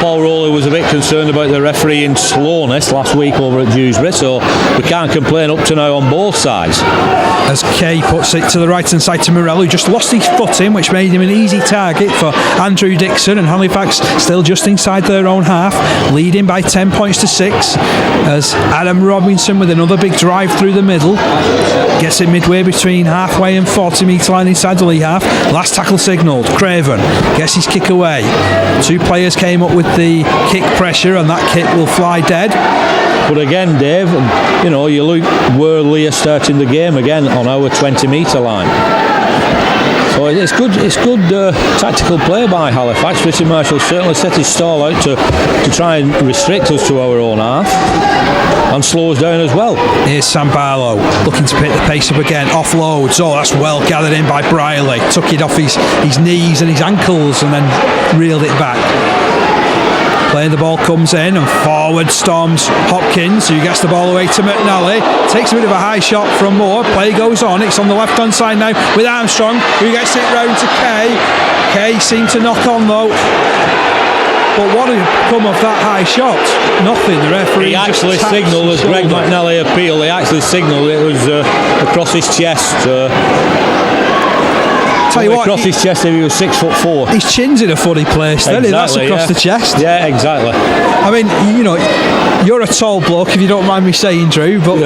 Speaker 2: Paul Rowley was a bit concerned about the refereeing slowness last week over at Dewsbury, so we can't complain up to now on both sides.
Speaker 1: As Kay puts it to the right hand side to Morell, who just lost his footing, which made him an easy target for Andrew Dixon, and Halifax still just inside their own half, leading by 10 points to 6, as Adam Robinson with another big drive through the middle gets it midway between halfway and 40 metre line inside the Leigh half. Last tackle signalled. Craven gets his kick away. 2 players came up with the kick pressure, and that kick will fly dead.
Speaker 2: But again, Dave, you know, you look where Leigh are starting the game again on our 20 metre line. So it's good tactical play by Halifax. Richard Marshall certainly set his stall out to try and restrict us to our own half and slow us down as well.
Speaker 1: Here's Sam Barlow looking to pick the pace up again. Offloads. Oh, that's well gathered in by Briley. Took it off his knees and his ankles and then reeled it back. Playing the ball comes in and forward storms Hopkins, who gets the ball away to McNally. Takes a bit of a high shot from Moore. Play goes on. It's on the left hand side now with Armstrong, who gets it round to Kay. Kay seemed to knock on though. But what had come of that high shot? Nothing. The referee
Speaker 2: he actually signalled as Greg McNally appealed. He actually signalled it was across his chest. Tell you what, across his chest if he was 6'4".
Speaker 1: His chin's in a funny place then. Exactly, that's across the chest.
Speaker 2: Yeah, exactly.
Speaker 1: I mean, you know, you're a tall bloke if you don't mind me saying, Drew, but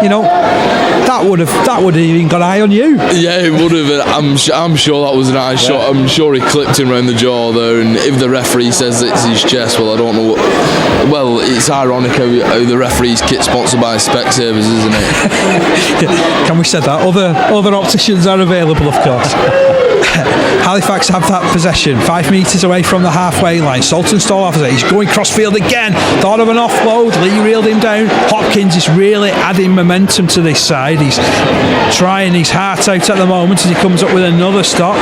Speaker 1: you know, that would have even got eye on you.
Speaker 3: Yeah, it would have. I'm sure that was an eye shot. I'm sure he clipped him round the jaw there, and if the referee says it's his chest, well, I don't know. Well, it's ironic how the referee's kit sponsored by Specsavers, isn't it?
Speaker 1: Can we say that? Other opticians are available, of course. Halifax have that possession 5 metres away from the halfway line. Saltonstall offers it. He's going crossfield again. Thought of an offload. Leigh reeled him down. Hopkins is really adding momentum to this side. He's trying his heart out at the moment as he comes up with another stop.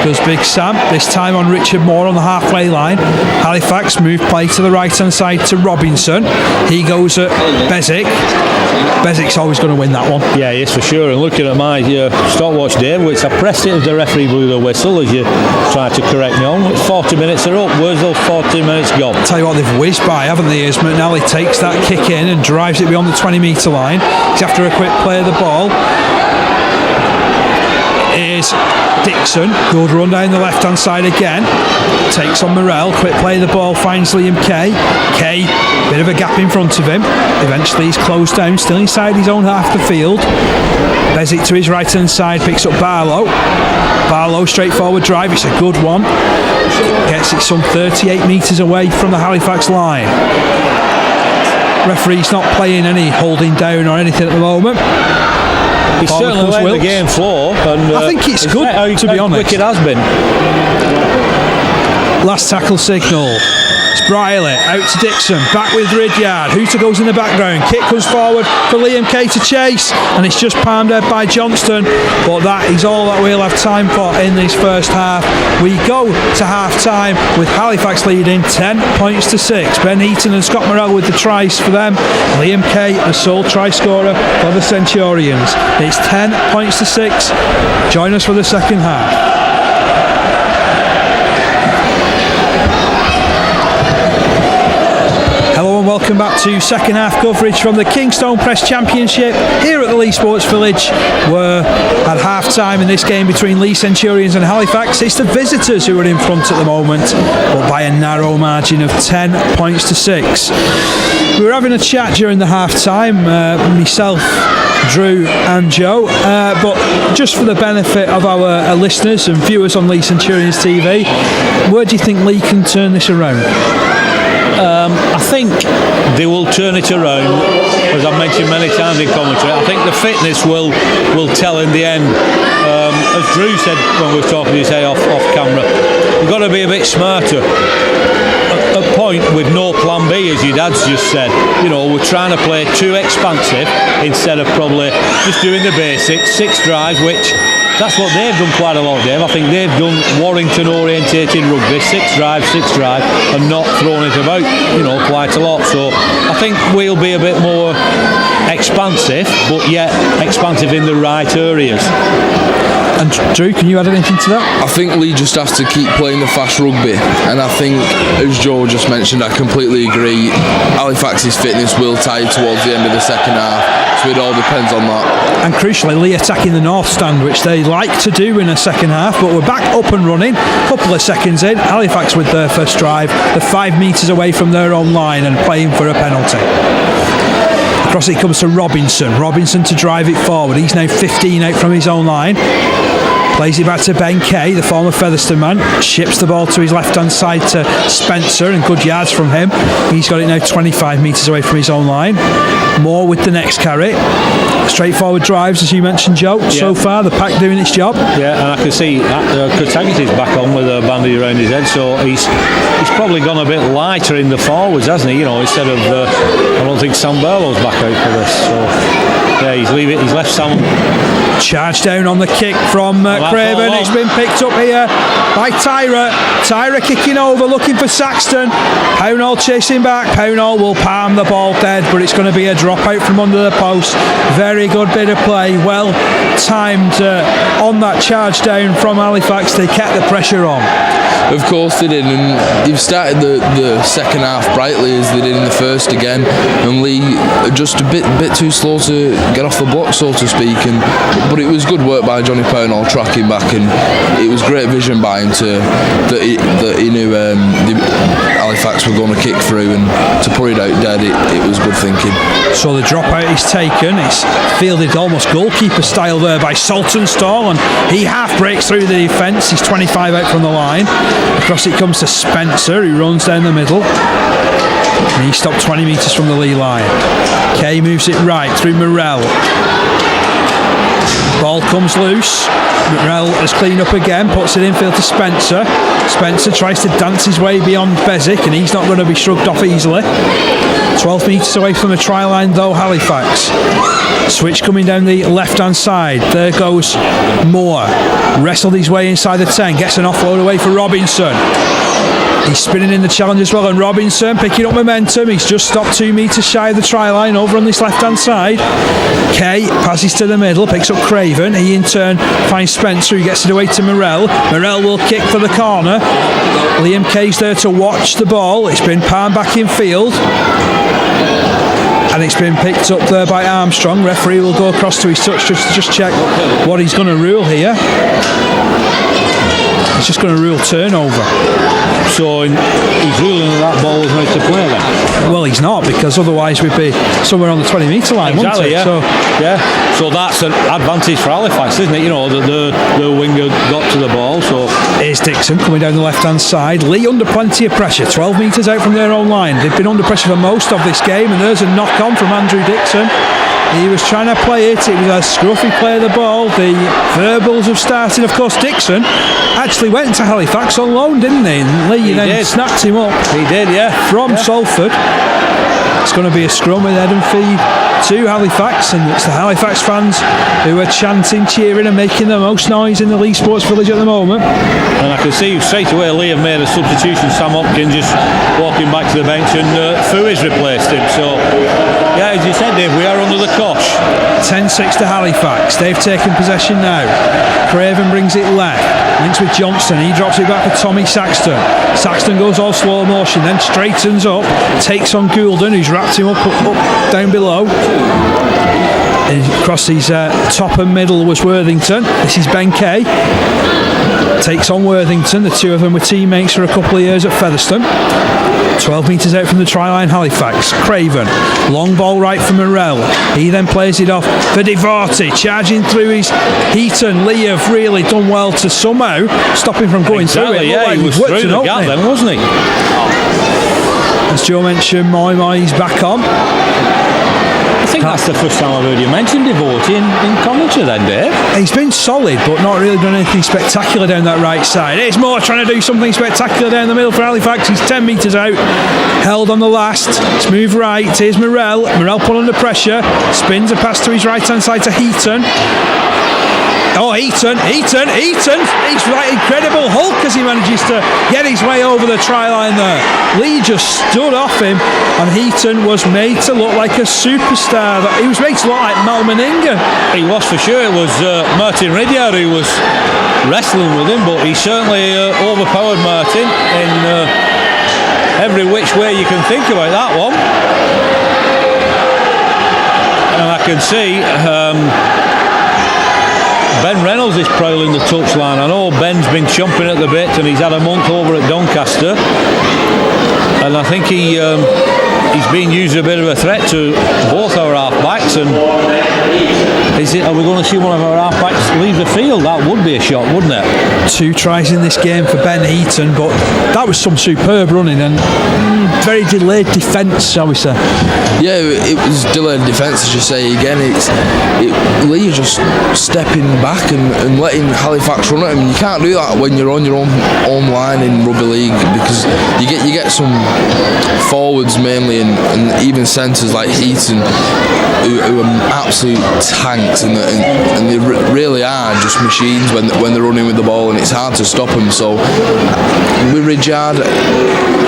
Speaker 1: Goes Big Sam, this time on Richard Moore on the halfway line. Halifax move play to the right hand side to Robinson. He goes at Bezic. Bezic's always going to win that one.
Speaker 2: Yeah, yes, for sure. And looking at my stopwatch, Dave, which I pressed it as the referee blew the whistle as you tried to correct me on. 40 minutes are up. Where's those 40 minutes gone?
Speaker 1: Tell you what, they've whizzed by, haven't they? As McNally takes that kick in and drives it beyond the 20 metre line. He's after a quick play of the ball. Is Dixon, good run down the left hand side again, takes on Morell, quick play of the ball, finds Liam Kay. Kay, bit of a gap in front of him, eventually he's closed down, still inside his own half the field. Bezic to his right hand side, picks up Barlow, straightforward drive, it's a good one, gets it some 38 metres away from the Halifax line. Referee's not playing any holding down or anything at the moment.
Speaker 2: He's certainly let the game flow, and
Speaker 1: I think it's good, to be honest.
Speaker 2: Quick it has been.
Speaker 1: Last tackle signal. It's Briley out to Dixon, back with Ridyard. Hooter goes in the background. Kick comes forward for Liam Kay to chase, and it's just palmed out by Johnston. But that is all that we'll have time for in this first half. We go to half time with Halifax leading 10 points to 6. Ben Heaton and Scott Morell with the tries for them. Liam Kay, the sole try scorer for the Centurions. It's 10 points to 6. Join us for the second half. Hello and welcome back to second half coverage from the Kingstone Press Championship here at the Leigh Sports Village. We're at half time in this game between Leigh Centurions and Halifax. It's the visitors who are in front at the moment, but by a narrow margin of 10 points to 6. We were having a chat during the half time, myself, Drew and Joe, but just for the benefit of our listeners and viewers on Leigh Centurions TV, where do you think Leigh can turn this around?
Speaker 2: I think they will turn it around, as I've mentioned many times in commentary. I think the fitness will tell in the end. As Drew said when we were talking his head off camera, we've got to be a bit smarter. A point with no plan B, as your dad's just said. You know, we're trying to play too expansive instead of probably just doing the basics, 6 drives, which that's what they've done quite a lot, Dave. I think they've done Warrington orientated rugby, 6 drives, and not thrown it about, you know, quite a lot. So I think we'll be a bit more expansive, but yet expansive in the right areas.
Speaker 1: And Drew, can you add anything to that?
Speaker 3: I think Leigh just has to keep playing the fast rugby, and I think, as Joe just mentioned, I completely agree. Halifax's fitness will tire towards the end of the second half, so it all depends on that.
Speaker 1: And crucially, Leigh attacking the north stand, which they like to do in a second half, but we're back up and running. A couple of seconds in, Halifax with their first drive. They're 5 metres away from their own line and playing for a penalty. Across it comes to Robinson. Robinson to drive it forward. He's now 15 out from his own line. Plays it back to Ben Kay, the former Featherstone man. Ships the ball to his left-hand side to Spencer, and good yards from him. He's got it now 25 metres away from his own line. Moore with the next carry. Straightforward drives, as you mentioned, Joe. Yeah. So far, the pack doing its job.
Speaker 2: Yeah, and I can see Kotagiti's back on with a bandage around his head, so he's probably gone a bit lighter in the forwards, hasn't he? You know, instead of I don't think Sam Burlow's back out for this. So yeah, he's left Sam.
Speaker 1: Charge down on the kick from Craven. It's been picked up here by Tyra. Tyra kicking over, looking for Saxton. Pownall chasing back. Pownall will palm the ball dead, but it's going to be a drop out from under the post. Very good bit of play. Well timed on that charge down from Halifax. They kept the pressure on.
Speaker 3: Of course they did, and they've started the second half brightly as they did in the first again, and Leigh just a bit too slow to get off the block, so to speak, but it was good work by Johnny Pownall tracking back, and it was great vision by him that he knew Halifax were going to kick through, and to put it out dead, it was good thinking.
Speaker 1: So the dropout is taken. It's fielded almost goalkeeper style there by Saltonstall, and he half breaks through the defence. He's 25 out from the line. Across it comes to Spencer, who runs down the middle. And he stopped 20 metres from the Leigh line. Kay moves it right through Morell. Ball comes loose. Morell has cleaned up again, puts it infield to Spencer. Spencer tries to dance his way beyond Bezic, and he's not going to be shrugged off easily. 12 metres away from the try line though, Halifax. Switch coming down the left hand side. There goes Moore. Wrestled his way inside the 10, gets an offload away for Robinson. He's spinning in the challenge as well, and Robinson picking up momentum. He's just stopped 2 metres shy of the try line over on this left hand side. Kay passes to the middle, picks up Craven. He in turn finds Spencer, who gets it away to Morell. Morell will kick for the corner. Liam Kay's there to watch the ball. It's been palmed back in field, and it's been picked up there by Armstrong. Referee will go across to his touch just check what he's going to rule here. He's just going to rule turnover.
Speaker 2: So he's ruling that ball was meant to play then?
Speaker 1: Well, he's not, because otherwise we'd be somewhere on the 20 metre line,
Speaker 2: exactly,
Speaker 1: wouldn't it?
Speaker 2: Yeah. So that's an advantage for Halifax, isn't it? You know, the winger got to the ball. So
Speaker 1: here's Dixon coming down the left hand side. Leigh under plenty of pressure, 12 metres out from their own line. They've been under pressure for most of this game, and there's a knock on from Andrew Dixon. He was trying to play it. It was a scruffy play of the ball. The verbals have started. Of course, Dixon actually went to Halifax on loan, didn't he? And Leigh then snapped him up.
Speaker 2: He did, yeah.
Speaker 1: From Salford. It's going to be a scrum with head and feed to Halifax, and it's the Halifax fans who are chanting, cheering and making the most noise in the Leigh Sports Village at the moment.
Speaker 2: And I can see straight away Leigh have made a substitution. Sam Hopkins just walking back to the bench, and Fu has replaced him. So yeah, as you said, Dave, we are under the cosh.
Speaker 1: 10-6 to Halifax. They've taken possession now. Craven brings it left, links with Johnson. He drops it back for Tommy Saxton. Saxton goes all slow motion, then straightens up, takes on Goulden, who's wrapped him up down below. And across his top and middle was Worthington. This is Ben Kay. Takes on Worthington. The two of them were teammates for a couple of years at Featherstone. 12 metres out from the try line, Halifax. Craven, long ball right for Morell. He then plays it off for Devorty, charging through his Heaton. Leigh have really done well to somehow stop him from going through it.
Speaker 2: Yeah, he was through the gap then, wasn't he?
Speaker 1: As Joe mentioned, Moy's back on.
Speaker 2: I think that's the first time I've heard you mention Devorty in commentary then, Dave.
Speaker 1: He's been solid, but not really done anything spectacular down that right side. Here's Moore trying to do something spectacular down the middle for Halifax. He's 10 metres out, held on the last. It's moved right. Here's Morell. Morell put under pressure, spins a pass to his right hand side to Heaton. Oh, Eaton. He's like Incredible Hulk as he manages to get his way over the try line there. Leigh just stood off him, and Eaton was made to look like a superstar. He was made to look like Mal Meninga.
Speaker 2: He was, for sure. It was Martin Ridyard who was wrestling with him, but he certainly overpowered Martin in every which way you can think about that one. And I can see Ben Reynolds is prowling the touchline. I know Ben's been chomping at the bit, and he's had a month over at Doncaster, and I think he's been used as a bit of a threat to both our half-backs. And are we going to see one of our half-backs leave the field? That would be a shot, wouldn't it?
Speaker 1: 2 tries in this game for Ben Eaton, but that was some superb running and very delayed defence, shall we say.
Speaker 3: Yeah, it was delayed defence, as you say again. Leigh just stepping back and letting Halifax run at him. You can't do that when you're on your own line in rugby league, because you get some forwards mainly and even centres like Heaton who are absolute tanks, and they really are just machines when they're running with the ball, and it's hard to stop them. So with Ridyard,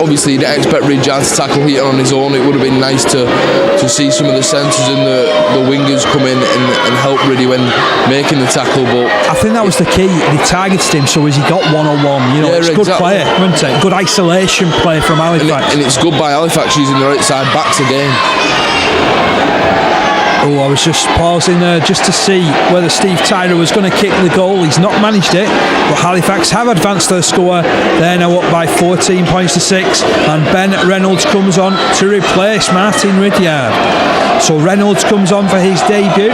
Speaker 3: obviously you didn't expect Ridyard to tackle Heaton on his own. It would have been nice to see some of the centres and the wingers come in and help Riddy when making the tackle. But
Speaker 1: I think that was the key. They targeted him so as he got one-on-one. It's good play, wasn't it? Good isolation play from Halifax.
Speaker 3: And it's good by Halifax using their outside backs again.
Speaker 1: Oh, I was just pausing there just to see whether Steve Tyrer was going to kick the goal. He's not managed it, but Halifax have advanced their score. They're now up by 14 points to 6, and Ben Reynolds comes on to replace Martin Ridyard. So Reynolds comes on for his debut.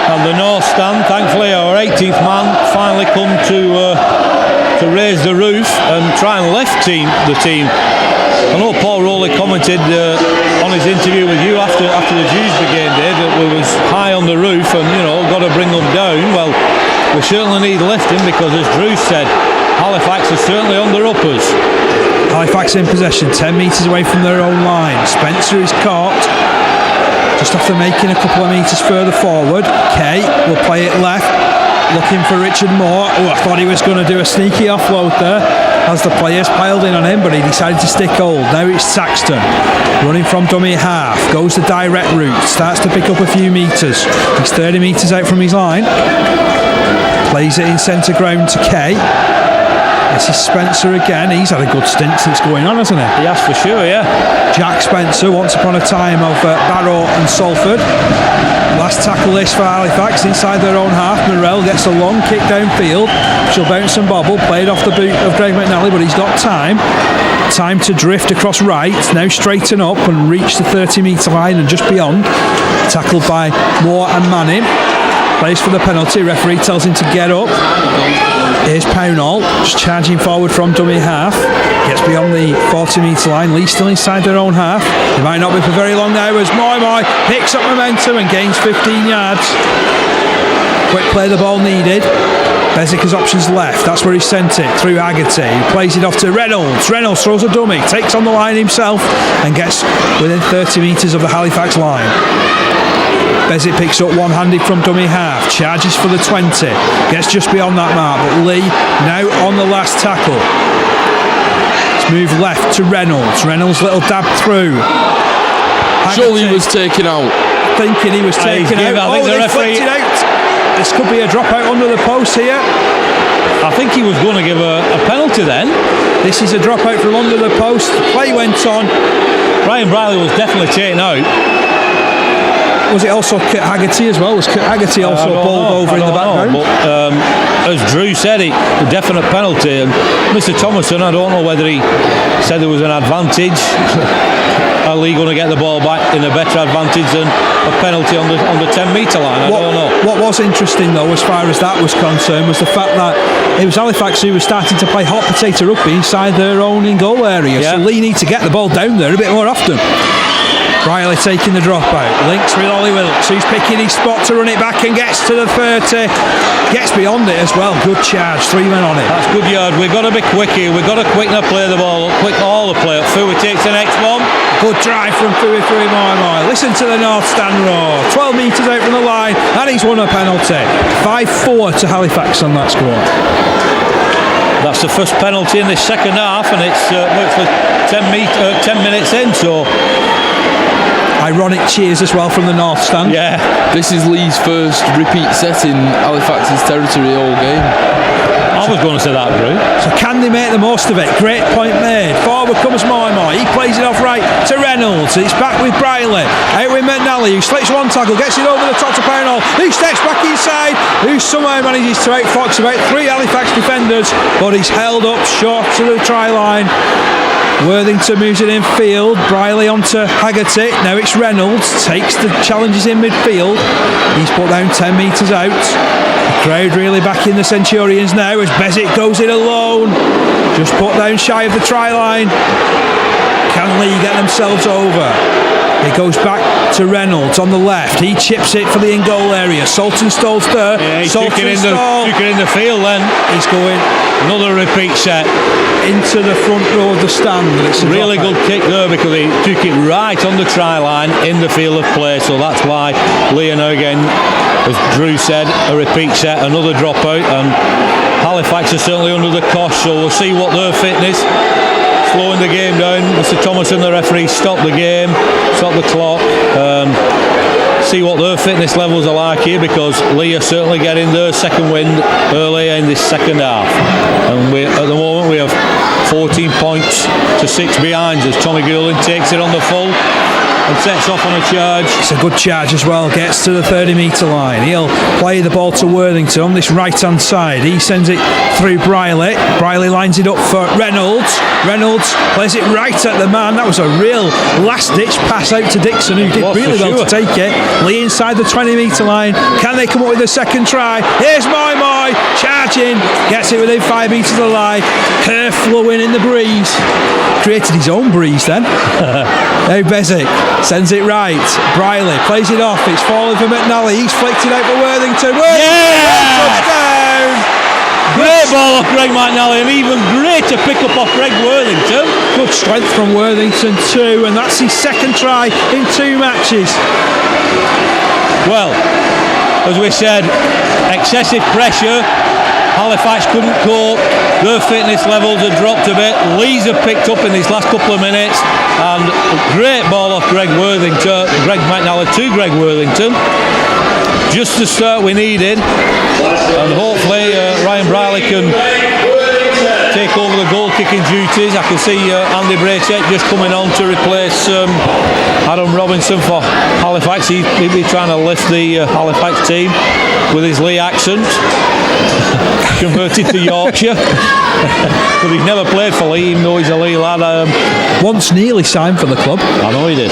Speaker 2: And the North Stand, thankfully, our 18th man finally come to raise the roof and try and lift the team. I know Paul Rowley commented on his interview with you after the Dewsbury game day that we was high on the roof and got to bring them down. Well, we certainly need lifting, because as Drew said, Halifax is certainly on their uppers.
Speaker 1: Halifax in possession, 10 metres away from their own line. Spencer is caught just after making a couple of metres further forward. Kay will play it left, looking for Richard Moore. Oh, I thought he was going to do a sneaky offload there as the players piled in on him, but he decided to stick hold. Now it's Saxton running from dummy half, goes the direct route, starts to pick up a few metres. He's 30 metres out from his line, plays it in centre ground to Kay. This is Spencer again. He's had a good stint since going on, hasn't he?
Speaker 2: He has, for sure, yeah.
Speaker 1: Jack Spencer, once upon a time of Barrow and Salford. Last tackle this for Halifax inside their own half. Morrell gets a long kick downfield. She'll bounce and bobble. Played off the boot of Greg McNally, but he's got time. Time to drift across right. Now straighten up and reach the 30-metre line and just beyond. Tackled by Moore and Manning. Plays for the penalty. Referee tells him to get up. Here's Pownall, just charging forward from dummy half. Gets beyond the 40-metre line. Leigh still inside their own half. They might not be for very long now as Moy picks up momentum and gains 15 yards. Quick play, the ball needed. Bezica's options left. That's where he sent it through Haggerty, who plays it off to Reynolds. Reynolds throws a dummy, takes on the line himself and gets within 30 metres of the Halifax line. Bezic picks up one-handed from dummy half, charges for the 20, gets just beyond that mark, but Leigh now on the last tackle. Let's move left to Reynolds. Reynolds little dab through.
Speaker 3: Surely he was taken out.
Speaker 1: Thinking he was taken out.
Speaker 2: I think the referee
Speaker 1: out. This could be a dropout under the post here.
Speaker 2: I think he was going to give a penalty then.
Speaker 1: This is a dropout from under the post. The play went on.
Speaker 2: Brian Briley was definitely taken out.
Speaker 1: Was it also Kurt Haggerty as well? Was Kurt Haggerty also bowled over in the background?
Speaker 2: But as Drew said, a definite penalty. And Mr. Thomason, I don't know whether he said there was an advantage. Are Leigh going to get the ball back in a better advantage than a penalty on the 10-metre line? I don't know.
Speaker 1: What was interesting though, as far as that was concerned, was the fact that it was Halifax who was starting to play hot potato rugby inside their own in goal area. Yeah. So Leigh need to get the ball down there a bit more often. Briley taking the drop out. Links with Ollie Wilkes, who's picking his spot to run it back and gets to the 30. Gets beyond it as well. Good charge. 3 men on it.
Speaker 2: That's good yard. We've got to be quick here. We've got to quicken the play the ball up. Quick all the play up. Fui takes the next one.
Speaker 1: Good drive from Fui Moi. Listen to the North Stand roar. 12 metres out from the line, and he's won a penalty. 5-4 to Halifax on that score.
Speaker 2: That's the first penalty in the second half, and it's virtually 10 minutes in, so...
Speaker 1: Ironic cheers as well from the North Stand.
Speaker 2: Yeah.
Speaker 3: This is Leigh's first repeat set in Halifax's territory all game.
Speaker 2: I was going to say that, Drew.
Speaker 1: So can they make the most of it? Great point made. Forward comes Moi. He plays it off right to Reynolds. It's back with Briley. Out with McNally, who slips one tackle, gets it over the top to Pownall. He steps back inside, who somehow manages to outfox about 3 Halifax defenders, but he's held up short to the try line. Worthington moves it in field. Briley onto Haggerty. Now it's Reynolds. Takes the challenges in midfield. He's put down 10 metres out. The crowd really backing the Centurions now as Bezic goes in alone. Just put down shy of the try line. Can Leigh get themselves over? It goes back to Reynolds on the left. He chips it for the in-goal area. Saltonstall's there.
Speaker 2: Yeah, he took it in the field then.
Speaker 1: He's going
Speaker 2: another repeat set
Speaker 1: into the front row of the stand. It's a
Speaker 2: really good kick there because he took it right on the try line in the field of play. So that's why Leigh now again, as Drew said, a repeat set, another dropout, and Halifax are certainly under the cosh. So we'll see what their fitness. Slowing the game down. Mr. Thomas and the referee stop the game, stop the clock. See what their fitness levels are like here, because Leigh are certainly getting their second wind early in this second half. And at the moment we have 14 points to 6 behind as Tommy Goulden takes it on the full and sets off on a charge.
Speaker 1: It's a good charge as well. Gets to the 30 metre line. He'll play the ball to Worthington on this right hand side. He sends it through Briley. Briley lines it up for Reynolds. Reynolds plays it right at the man. That was a real last ditch pass out to Dixon, who did really well to take it. Leigh inside the 20 metre line. Can they come up with a second try? Here's Moi. Charging. Gets it within 5 metres of the line. Hair flowing in the breeze. Created his own breeze then. Now Bezic sends it right. Briley plays it off. It's falling for McNally. He's flicked it out for Worthington. Touchdown!
Speaker 2: Great ball off Greg McNally, and even greater pick up off Greg Worthington.
Speaker 1: Good strength from Worthington too, and that's his second try in 2 matches.
Speaker 2: Well, as we said, excessive pressure. Halifax couldn't cope. Their fitness levels have dropped a bit. Leigh's have picked up in these last couple of minutes, and great ball off Greg McNally to Greg Worthington. Just the start we needed, and hopefully Ryan Briley can take over the goal kicking duties. I can see Andy Braychek just coming on to replace Adam Robinson for Halifax. He'll be trying to lift the Halifax team with his Leigh accent. Converted to Yorkshire. But he's never played for Leigh, even though he's a Leigh lad.
Speaker 1: Once nearly signed for the club.
Speaker 2: I know he did.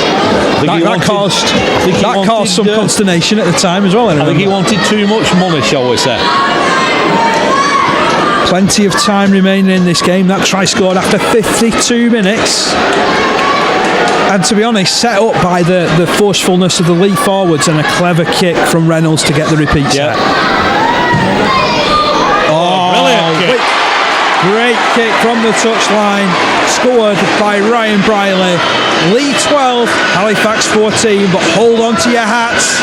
Speaker 1: That caused some consternation at the time as well.
Speaker 2: I think he wanted too much money, shall we say.
Speaker 1: Plenty of time remaining in this game. That try scored after 52 minutes. And to be honest, set up by the forcefulness of the Leigh forwards and a clever kick from Reynolds to get the repeat set.
Speaker 2: Brilliant kick.
Speaker 1: Great kick from the touchline, scored by Ryan Briley. Leigh 12, Halifax 14, but hold on to your hats.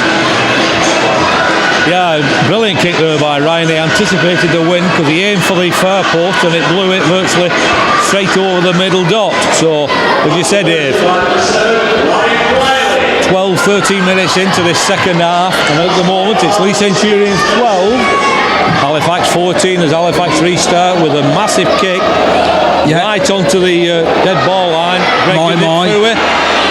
Speaker 2: Yeah, brilliant kick there by Ryan. He anticipated the win because he aimed for the far post and it blew it virtually straight over the middle dot. So, as you said, Dave, 12-13 minutes into this second half, and at the moment it's Leigh Centurions 12, Halifax 14 as Halifax restart with a massive kick right onto the dead ball line.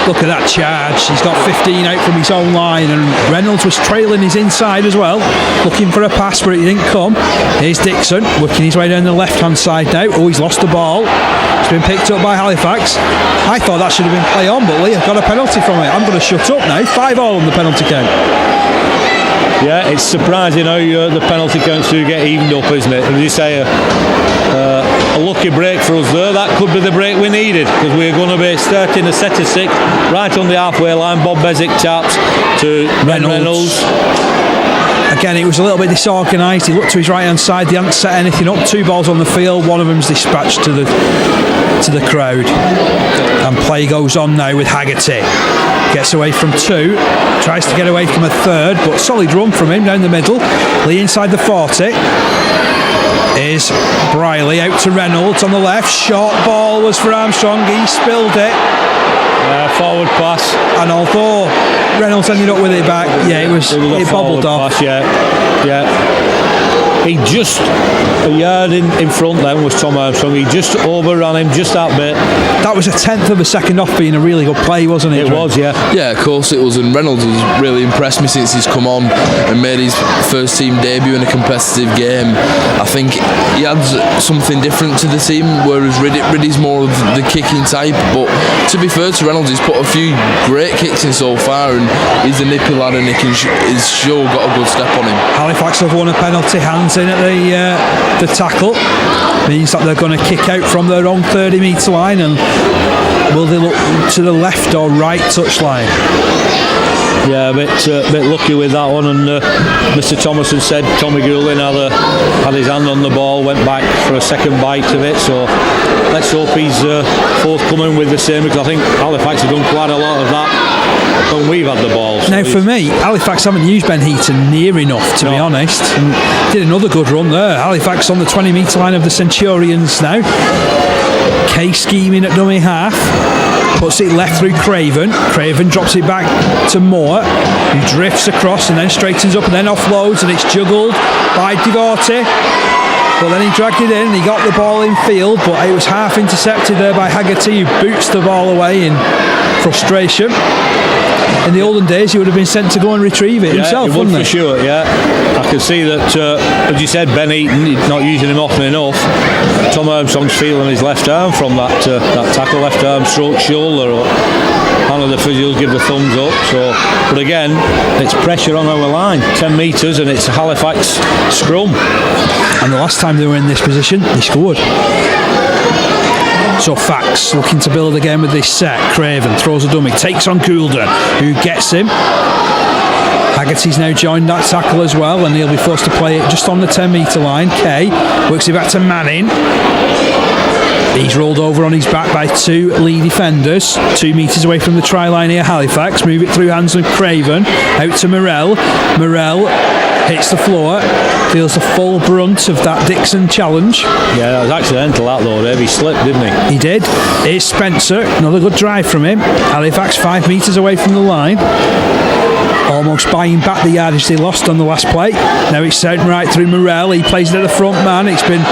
Speaker 1: Look at that charge. He's got 15 out from his own line, and Reynolds was trailing his inside as well, looking for a pass, but it didn't come. Here's Dixon working his way down the left hand side now. Oh, he's lost the ball. It's been picked up by Halifax. I thought that should have been play on, but Leigh have got a penalty from it. I'm going to shut up now. 5-all on the penalty count.
Speaker 2: Yeah, it's surprising how the penalty counts do get evened up, isn't it? As you say, a lucky break for us there. That could be the break we needed, because we're going to be starting a set of 6 right on the halfway line. Bob Bezic taps to Reynolds.
Speaker 1: Again, it was a little bit disorganised. He looked to his right hand side. They hadn't set anything up. 2 balls on the field. One of them's dispatched to the crowd. And play goes on now with Haggerty. Gets away from 2. Tries to get away from a 3rd, but solid run from him down the middle. Leigh inside the 40. Is Briley out to Reynolds on the left. Short ball was for Armstrong. He spilled it.
Speaker 2: Forward pass.
Speaker 1: And although Reynolds ended up with it back, it bobbled off.
Speaker 2: Pass, yeah. He just, a yard in front then was Tom Armstrong. He just overran him just that bit.
Speaker 1: That was a 10th of a second off being a really good play, wasn't it?
Speaker 2: It was, yeah.
Speaker 3: Yeah, of course it was. And Reynolds has really impressed me since he's come on and made his first team debut in a competitive game. I think he adds something different to the team, whereas Riddy's more of the kicking type. But to be fair to Reynolds, he's put a few great kicks in so far, and he's a nippy lad, and he's sure got a good step on him.
Speaker 1: Halifax have won a penalty, hands in at the tackle. Means that they're going to kick out from their own 30-metre line, and will they look to the left or right touchline?
Speaker 2: Yeah, a bit lucky with that one, and Mr. Thomason said Tommy Goulding had his hand on the ball, went back for a second bite of it, so let's hope he's forthcoming with the same, because I think Halifax have done quite a lot of that when we've had the balls.
Speaker 1: Now for me, Halifax haven't used Ben Heaton near enough, to be honest, and did another good run there. Halifax on the 20-metre line of the Centurions now. Kay scheming at dummy half, puts it left through Craven. Craven drops it back to Moore, who drifts across and then straightens up and then offloads, and it's juggled by Devorty. But then he dragged it in and he got the ball in field, but it was half intercepted there by Haggerty, who boots the ball away in frustration. In the olden days, he would have been sent to go and retrieve it himself,
Speaker 2: he would,
Speaker 1: wouldn't he?
Speaker 2: For sure, yeah. I can see that, as you said, Ben Eaton, not using him often enough. Tom Armstrong's feeling his left arm from that tackle, left arm stroke shoulder. One of the physios give the thumbs up. So, but again, it's pressure on our line, 10 metres, and it's a Halifax scrum.
Speaker 1: And the last time they were in this position, they scored. So Fax looking to build again with this set. Craven throws a dummy, takes on Goulden, who gets him. Haggerty's now joined that tackle as well, and he'll be forced to play it just on the 10-metre line. Kay works it back to Manning. He's rolled over on his back by 2 Leigh defenders, 2 metres away from the try line here. Halifax move it through hands of Craven, out to Morell. Morell hits the floor, feels the full brunt of that Dixon challenge.
Speaker 2: Yeah, that was accidental that though, Dave. He slipped, didn't he?
Speaker 1: He did. Here's Spencer, another good drive from him. Halifax 5 metres away from the line, almost buying back the yardage they lost on the last play. Now it's sent right through Morell. He plays it at the front man. It's been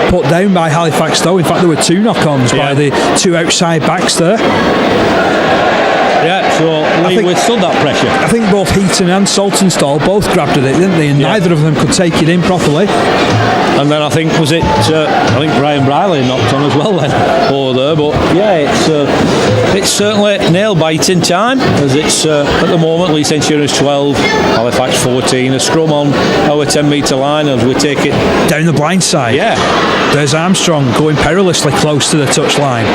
Speaker 1: put down by Halifax though. In fact, there were 2 knock-ons by the 2 outside backs there.
Speaker 2: Yeah, so Leigh withstood that pressure.
Speaker 1: I think both Heaton and Saltonstall both grabbed at it, didn't they? And neither of them could take it in properly.
Speaker 2: And then I think Ryan Briley knocked on as well then over there. But yeah, it's certainly nail biting time, as it's at the moment Leigh Centurions 12, Halifax 14. A scrum on our 10-metre line as we take it
Speaker 1: down the blind side.
Speaker 2: Yeah,
Speaker 1: there's Armstrong going perilously close to the touch line.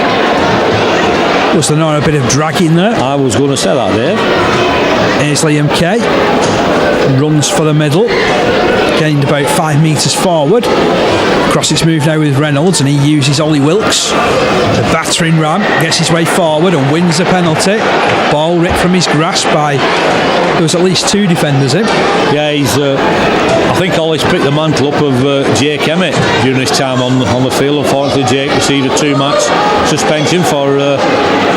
Speaker 1: Was there not a bit of dragging there?
Speaker 2: I was going to say that, Dave.
Speaker 1: Here's Liam Kay. Runs for the middle. Gained about 5 metres forward. Across its move now with Reynolds, and he uses Ollie Wilkes. The battering ram gets his way forward and wins the penalty. Ball ripped from his grasp by, there was at least 2 defenders in.
Speaker 2: Yeah, I think Ollie's picked the mantle up of Jake Emmett during his time on the field. Unfortunately, Jake received a 2-match suspension for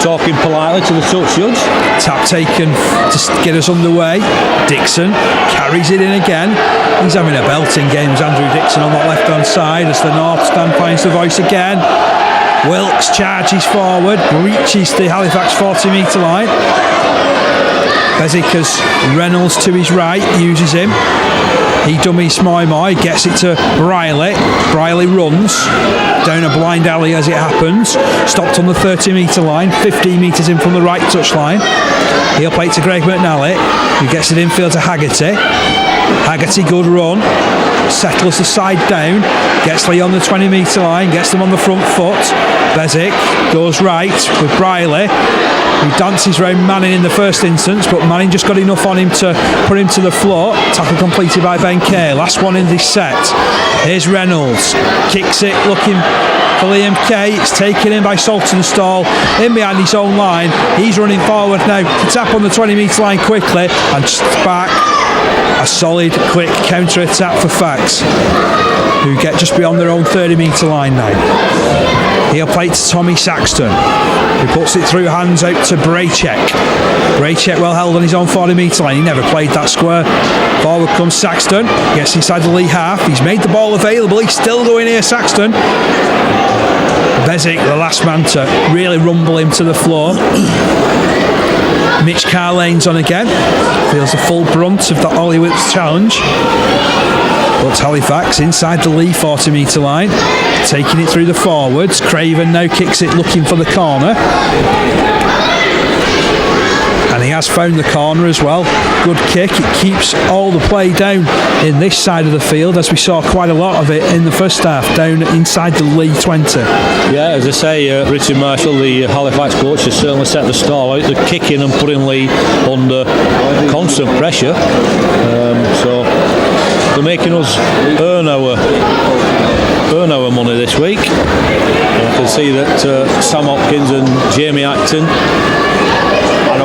Speaker 2: talking politely to the touch judge. Tap
Speaker 1: taken to get us underway. Dixon carries it in again. He's having a belting game, Andrew Dixon, on that left hand side as the North Stand finds the voice again. Wilkes charges forward, reaches the Halifax 40-metre line. Bezic has Reynolds to his right, uses him. He dummies Moy, gets it to Briley. Briley runs down a blind alley as it happens. Stopped on the 30-metre line, 15 metres in from the right touch line. He'll play it to Greg McNally, who gets it infield to Haggerty. Haggerty, good run. settles the side down, gets Leigh on the 20 metre line, gets them on the front foot. Bezic goes right with Briley, who dances round Manning in the first instance, but Manning just got enough on him to put him to the floor. Tackle completed by Ben Kay. Last one in this set. Here's Reynolds, kicks it, looking for Liam Kay. It's taken in by Saltonstall in behind his own line. He's running forward now to tap on the 20 metre line quickly and back. A solid, quick counter attack for Fax, who get just beyond their own 30 metre line now. He'll play it to Tommy Saxton, who puts it through hands out to Braycheck. Braycheck well held on his own 40 metre line. He never played that square. Forward comes Saxton, gets inside the Leigh half. He's made the ball available. He's still going here, Saxton. Bezic, the last man to really rumble him to the floor. Mitch Carlane's on again. Feels the full brunt of the Hollywood's challenge. But Halifax inside the Leigh 40 metre line, taking it through the forwards. Craven now kicks it looking for the corner. And he has found the corner as well. Good kick. It keeps all the play down in this side of the field, as we saw quite a lot of it in the first half, down inside the Leigh 20.
Speaker 2: Yeah, as I say, Richard Marshall, the Halifax coach, has certainly set the stall out. The kicking and putting Leigh under constant pressure. So they're making us earn our money this week. I can see that Sam Hopkins and Jamie Acton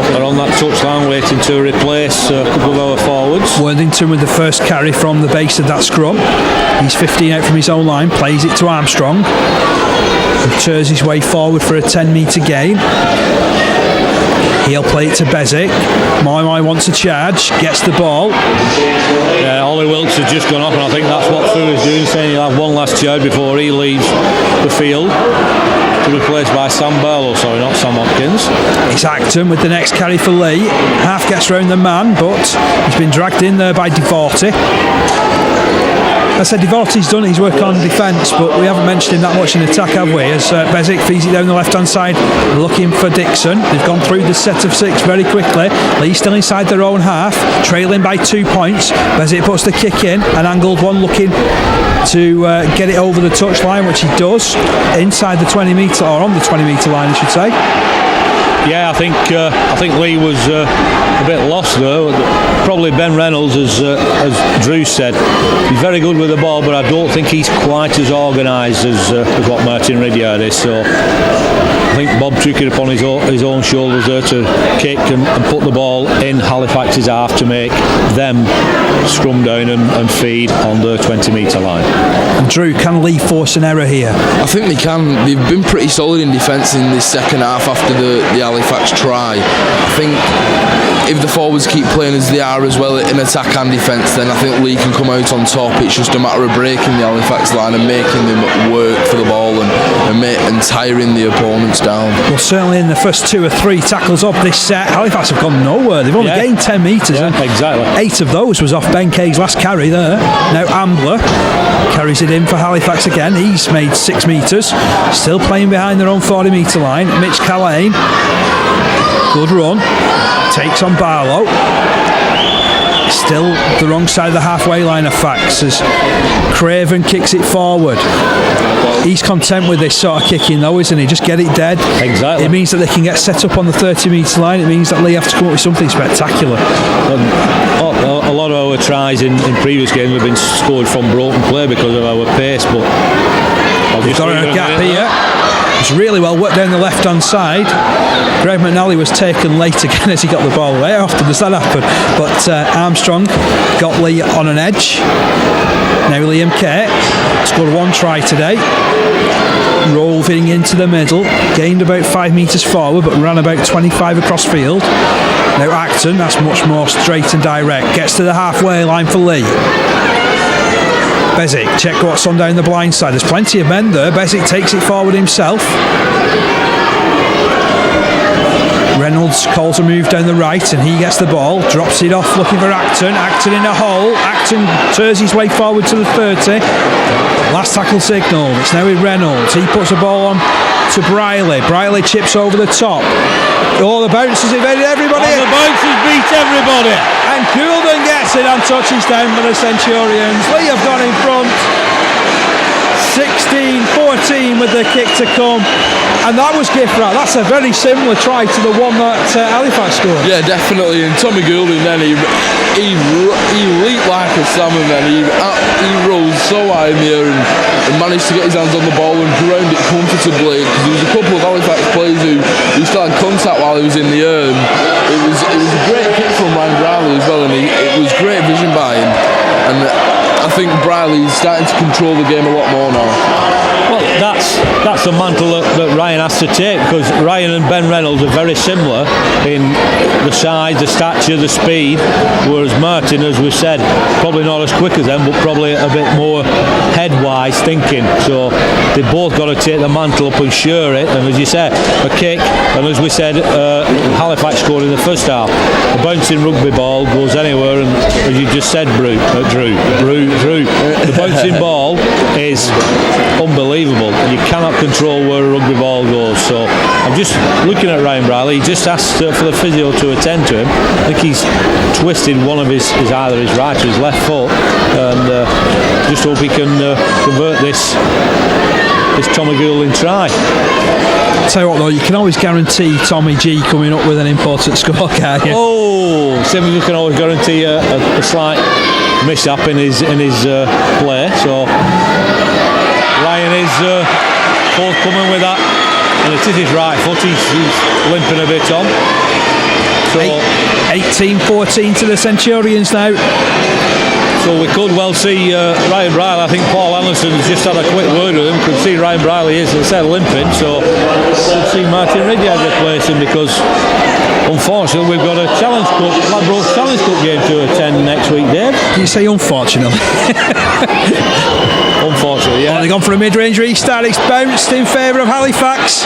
Speaker 2: are on that touchline waiting to replace a couple of our forwards.
Speaker 1: Worthington with the first carry from the base of that scrum. He's 15 out from his own line, plays it to Armstrong, who turns his way forward for a 10 metre gain. He'll play it to Bezic. My wants a charge, gets the ball.
Speaker 2: Yeah, Ollie Wilkes has just gone off, and I think that's what Fu is doing, saying he'll have one last charge before he leaves the field. To be replaced by Sam Barlow, sorry, not Sam Hopkins.
Speaker 1: It's Acton with the next carry for Leigh. Half gets round the man, but he's been dragged in there by Devorty. I said Devorty's done his work on defence, but we haven't mentioned him that much in attack, have we? As Bezic feeds it down the left hand side, looking for Dixon. They've gone through the set of 6 very quickly. Leigh still inside their own half, trailing by 2 points. Bezic puts the kick in, an angled one, looking to get it over the touchline, which he does inside the 20 metre, or on the 20 metre line, I should say.
Speaker 2: Yeah, I think Leigh was a bit lost though. Probably Ben Reynolds, as Drew said, he's very good with the ball, but I don't think he's quite as organised as what Martin Ridyard is. So I think Bob took it upon his own shoulders there to kick and put the ball in Halifax's half to make them scrum down and feed on the 20 metre line.
Speaker 1: And Drew, can Leigh force an error here?
Speaker 3: I think they can. They've been pretty solid in defence in this second half after the Halifax try. I think if the forwards keep playing as they are as well in attack and defence, then I think Leigh can come out on top. It's just a matter of breaking the Halifax line and making them work for the ball and tiring the opponents down.
Speaker 1: Well, certainly in the first 2 or 3 tackles of this set, Halifax have gone nowhere. They've only gained 10 metres.
Speaker 2: Yeah, exactly.
Speaker 1: 8 of those was off Ben Kay's last carry there. Now Ambler carries it in for Halifax again. He's made 6 metres. Still playing behind their own 40 metre line. Mitch Callane, good run, takes on Barlow. Still the wrong side of the halfway line of Fax as Craven kicks it forward. He's content with this sort of kicking though, isn't he? Just get it dead.
Speaker 2: Exactly.
Speaker 1: It means that they can get set up on the 30 metre line. It means that Leigh have to come up with something spectacular.
Speaker 2: A lot of our tries in previous games have been scored from broken play because of our pace, but
Speaker 1: we've got a gap here. It's really well worked down the left hand side. Greg McNally was taken late again as he got the ball away. How often does that happen? But Armstrong got Leigh on an edge. Now Liam Kay scored 1 try today. Roving into the middle, gained about 5 metres forward but ran about 25 across field. Now Acton, that's much more straight and direct, gets to the halfway line for Leigh. Bezic, check what's on down the blind side. There's plenty of men there. Bezic takes it forward himself. Reynolds calls a move down the right and he gets the ball, drops it off looking for Acton. Acton in a hole. Acton turns his way forward to the 30. Last tackle signal. It's now with Reynolds. He puts the ball on to Briley. Briley chips over the top. Oh, the bouncers evaded everybody.
Speaker 2: And the bouncers beat everybody.
Speaker 1: And Coulden gets passing and touches down for the Centurions. Leigh have gone in front. 16-14 with the kick to come, and that was gift wrap. That's a very similar try to the one that Halifax scored.
Speaker 3: Yeah, definitely. And Tommy Goulding then he leaped like a salmon. Then he rose so high in the air and managed to get his hands on the ball and ground it comfortably. Because there was a couple of Halifax players who still had contact while he was in the air. And it was a great kick from Ryan Briley as well, and it was great vision by him. And I think Briley's starting to control the game a lot more now.
Speaker 2: Well, that's the mantle that Ryan has to take, because Ryan and Ben Reynolds are very similar in the size, the stature, the speed, whereas Martin, as we said, probably not as quick as them, but probably a bit more head-wise thinking. So they both got to take the mantle up and share it, and as you said, a kick, and as we said, Halifax scored in the first half. A bouncing rugby ball goes anywhere, and as you just said, Drew, the bouncing ball is unbelievable. You cannot control where a rugby ball goes. So I'm just looking at Ryan Briley. He just asked for the physio to attend to him. I think he's twisted one of his either his right or his left foot, and just hope he can convert this Tommy Goulding try.
Speaker 1: Tell you what though, you can always guarantee Tommy G coming up with an important score, can't you?
Speaker 2: Oh, same as you can always guarantee a slight mishap in his play. So Ryan is forthcoming with that, and it is his right foot. He's limping a bit on. So
Speaker 1: 18-14 to the Centurions now.
Speaker 2: So we could well see Ryan Briley. I think Paul Anderson's just had a quick word with him. Could see Ryan Briley is, as I said, limping. So could see Martin Ridyard replace him, because unfortunately we've got a Ladbrokes Challenge Cup game to attend next week, Dave.
Speaker 1: You say unfortunately?
Speaker 2: Unfortunately, yeah.
Speaker 1: They've gone for a mid-range restart. It's bounced in favour of Halifax.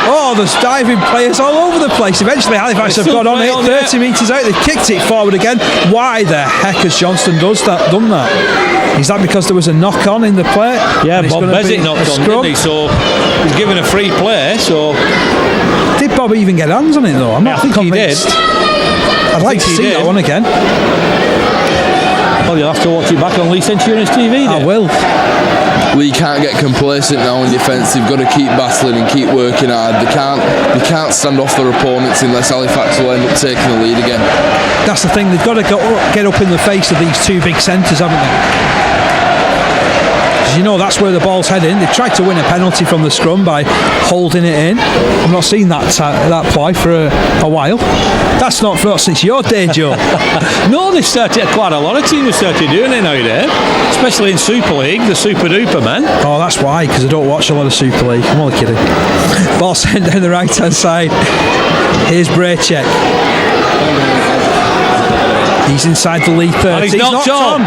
Speaker 1: Oh, there's diving players all over the place. Eventually Halifax have got on it, 30 metres out. They've kicked it forward again. Why the heck has Johnston done that? Is that because there was a knock on in the play?
Speaker 2: Yeah, Bob Bezic knocked on, didn't he? So he's given a free play. So
Speaker 1: did Bob even get hands on it though? I'm not convinced. I'd like to see that one again.
Speaker 2: Well, you'll have to watch it back on Leigh Centurions TV then.
Speaker 1: I will.
Speaker 3: Leigh can't get complacent now in defence. They've got to keep battling and keep working hard. They can't stand off their opponents unless Halifax will end up taking the lead again. That's
Speaker 1: the thing. They've got to get up in the face of these two big centres, haven't they? You know that's where the ball's heading. They've tried to win a penalty from the scrum by holding it in. I've not seen that play for a while. That's not since your day, Joe.
Speaker 2: No, they started. Quite a lot of teams started doing it nowadays, especially in Super League, the Super Duper men.
Speaker 1: Oh, that's why, because I don't watch a lot of Super League. I'm only kidding. Ball sent down the right hand side. Here's Braycheck. He's inside the Leigh 30.
Speaker 2: And he's knocked on.